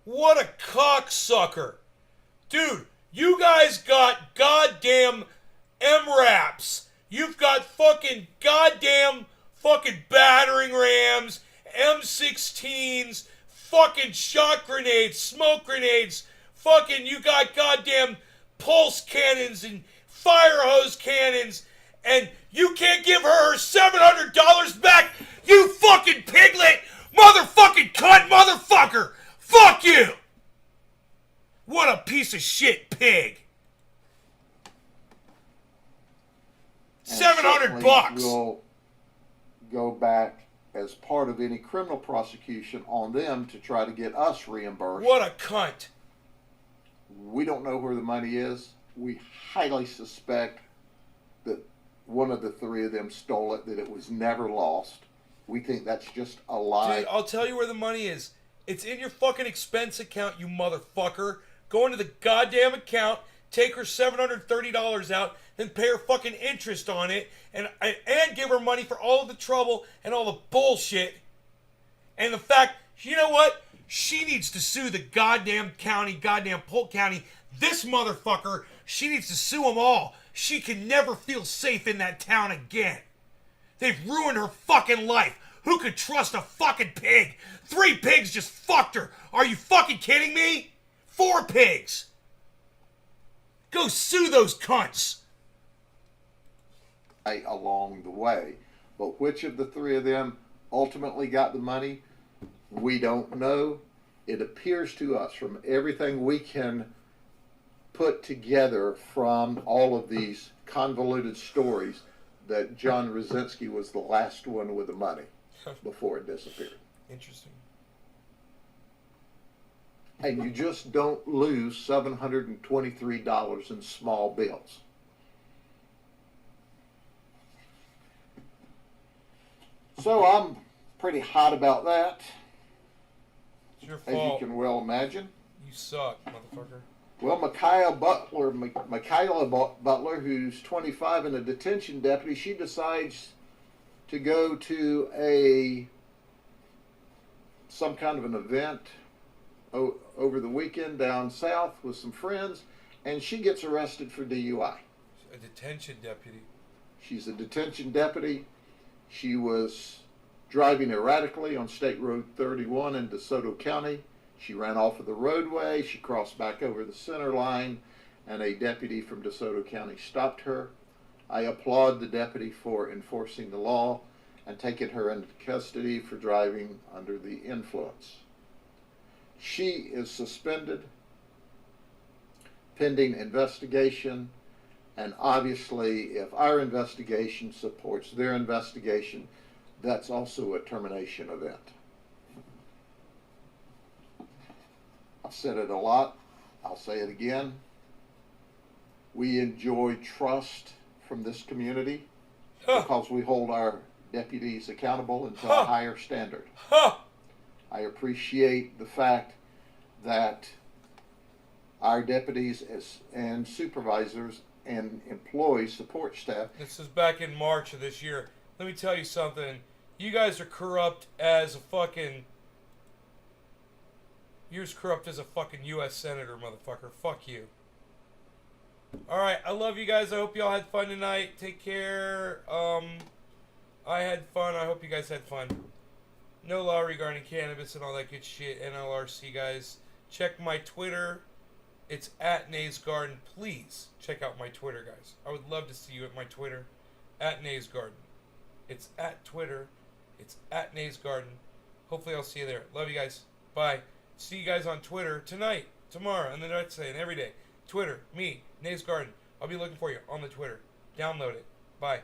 What a cocksucker. Dude, you guys got goddamn MRAPs. You've got fucking goddamn fucking battering rams, M16s, fucking shot grenades, smoke grenades, fucking you got goddamn pulse cannons and fire hose cannons, and you can't give her $700 back, you fucking piglet, motherfucking cunt motherfucker! Fuck you! What a piece of shit pig! And $700 certainly we'll go back as part of any criminal prosecution on them to try to get us reimbursed. What a cunt! We don't know where the money is. We highly suspect that one of the three of them stole it, that it was never lost. We think that's just a lie. Dude, I'll tell you where the money is. It's in your fucking expense account, you motherfucker. Go into the goddamn account, take her $730 out, then pay her fucking interest on it, and give her money for all of the trouble and all the bullshit. And the fact, you know what? She needs to sue the goddamn county, goddamn Polk County. This motherfucker, she needs to sue them all. she can never feel safe in that town again. They've ruined her fucking life. Who could trust a fucking pig? 3 pigs just fucked her. Are you fucking kidding me? 4 pigs. Go sue those cunts. Along the way. But which of the 3 of them ultimately got the money, we don't know. It appears to us from everything we can put together from all of these convoluted stories that John Rosinski was the last one with the money before it disappeared. Interesting. And you just don't lose $723 in small bills. So I'm pretty hot about that, It's your as you fault. can well imagine. You suck, motherfucker. Well, Michaela Butler, who's 25 and a detention deputy, she decides to go to some kind of an event over the weekend down south with some friends, and she gets arrested for DUI. A detention deputy. She's a detention deputy. She was driving erratically on State Road 31 in DeSoto County. She ran off of the roadway. She crossed back over the center line, and a deputy from DeSoto County stopped her. I applaud the deputy for enforcing the law and taking her into custody for driving under the influence. She is suspended pending investigation, and obviously if our investigation supports their investigation, that's also a termination event. I've said it a lot. I'll say it again. We enjoy trust from this community because we hold our deputies accountable and to a higher standard. I appreciate the fact that our deputies and supervisors and employees, support staff. This is back in March of this year. Let me tell you something. You guys are corrupt as a fucking... You're as corrupt as a fucking U.S. Senator, motherfucker. Fuck you. Alright, I love you guys. I hope y'all had fun tonight. Take care. I had fun. I hope you guys had fun. No law regarding cannabis and all that good shit. NLRC, guys. Check my Twitter. It's at Nays Garden. Please check out my Twitter, guys. I would love to see you at my Twitter. At Nays Garden. It's at Twitter. It's at Nays Garden. Hopefully I'll see you there. Love you guys. Bye. See you guys on Twitter tonight, tomorrow, and the next day, and every day. Twitter, me, Nays Garden. I'll be looking for you on the Twitter. Download it. Bye.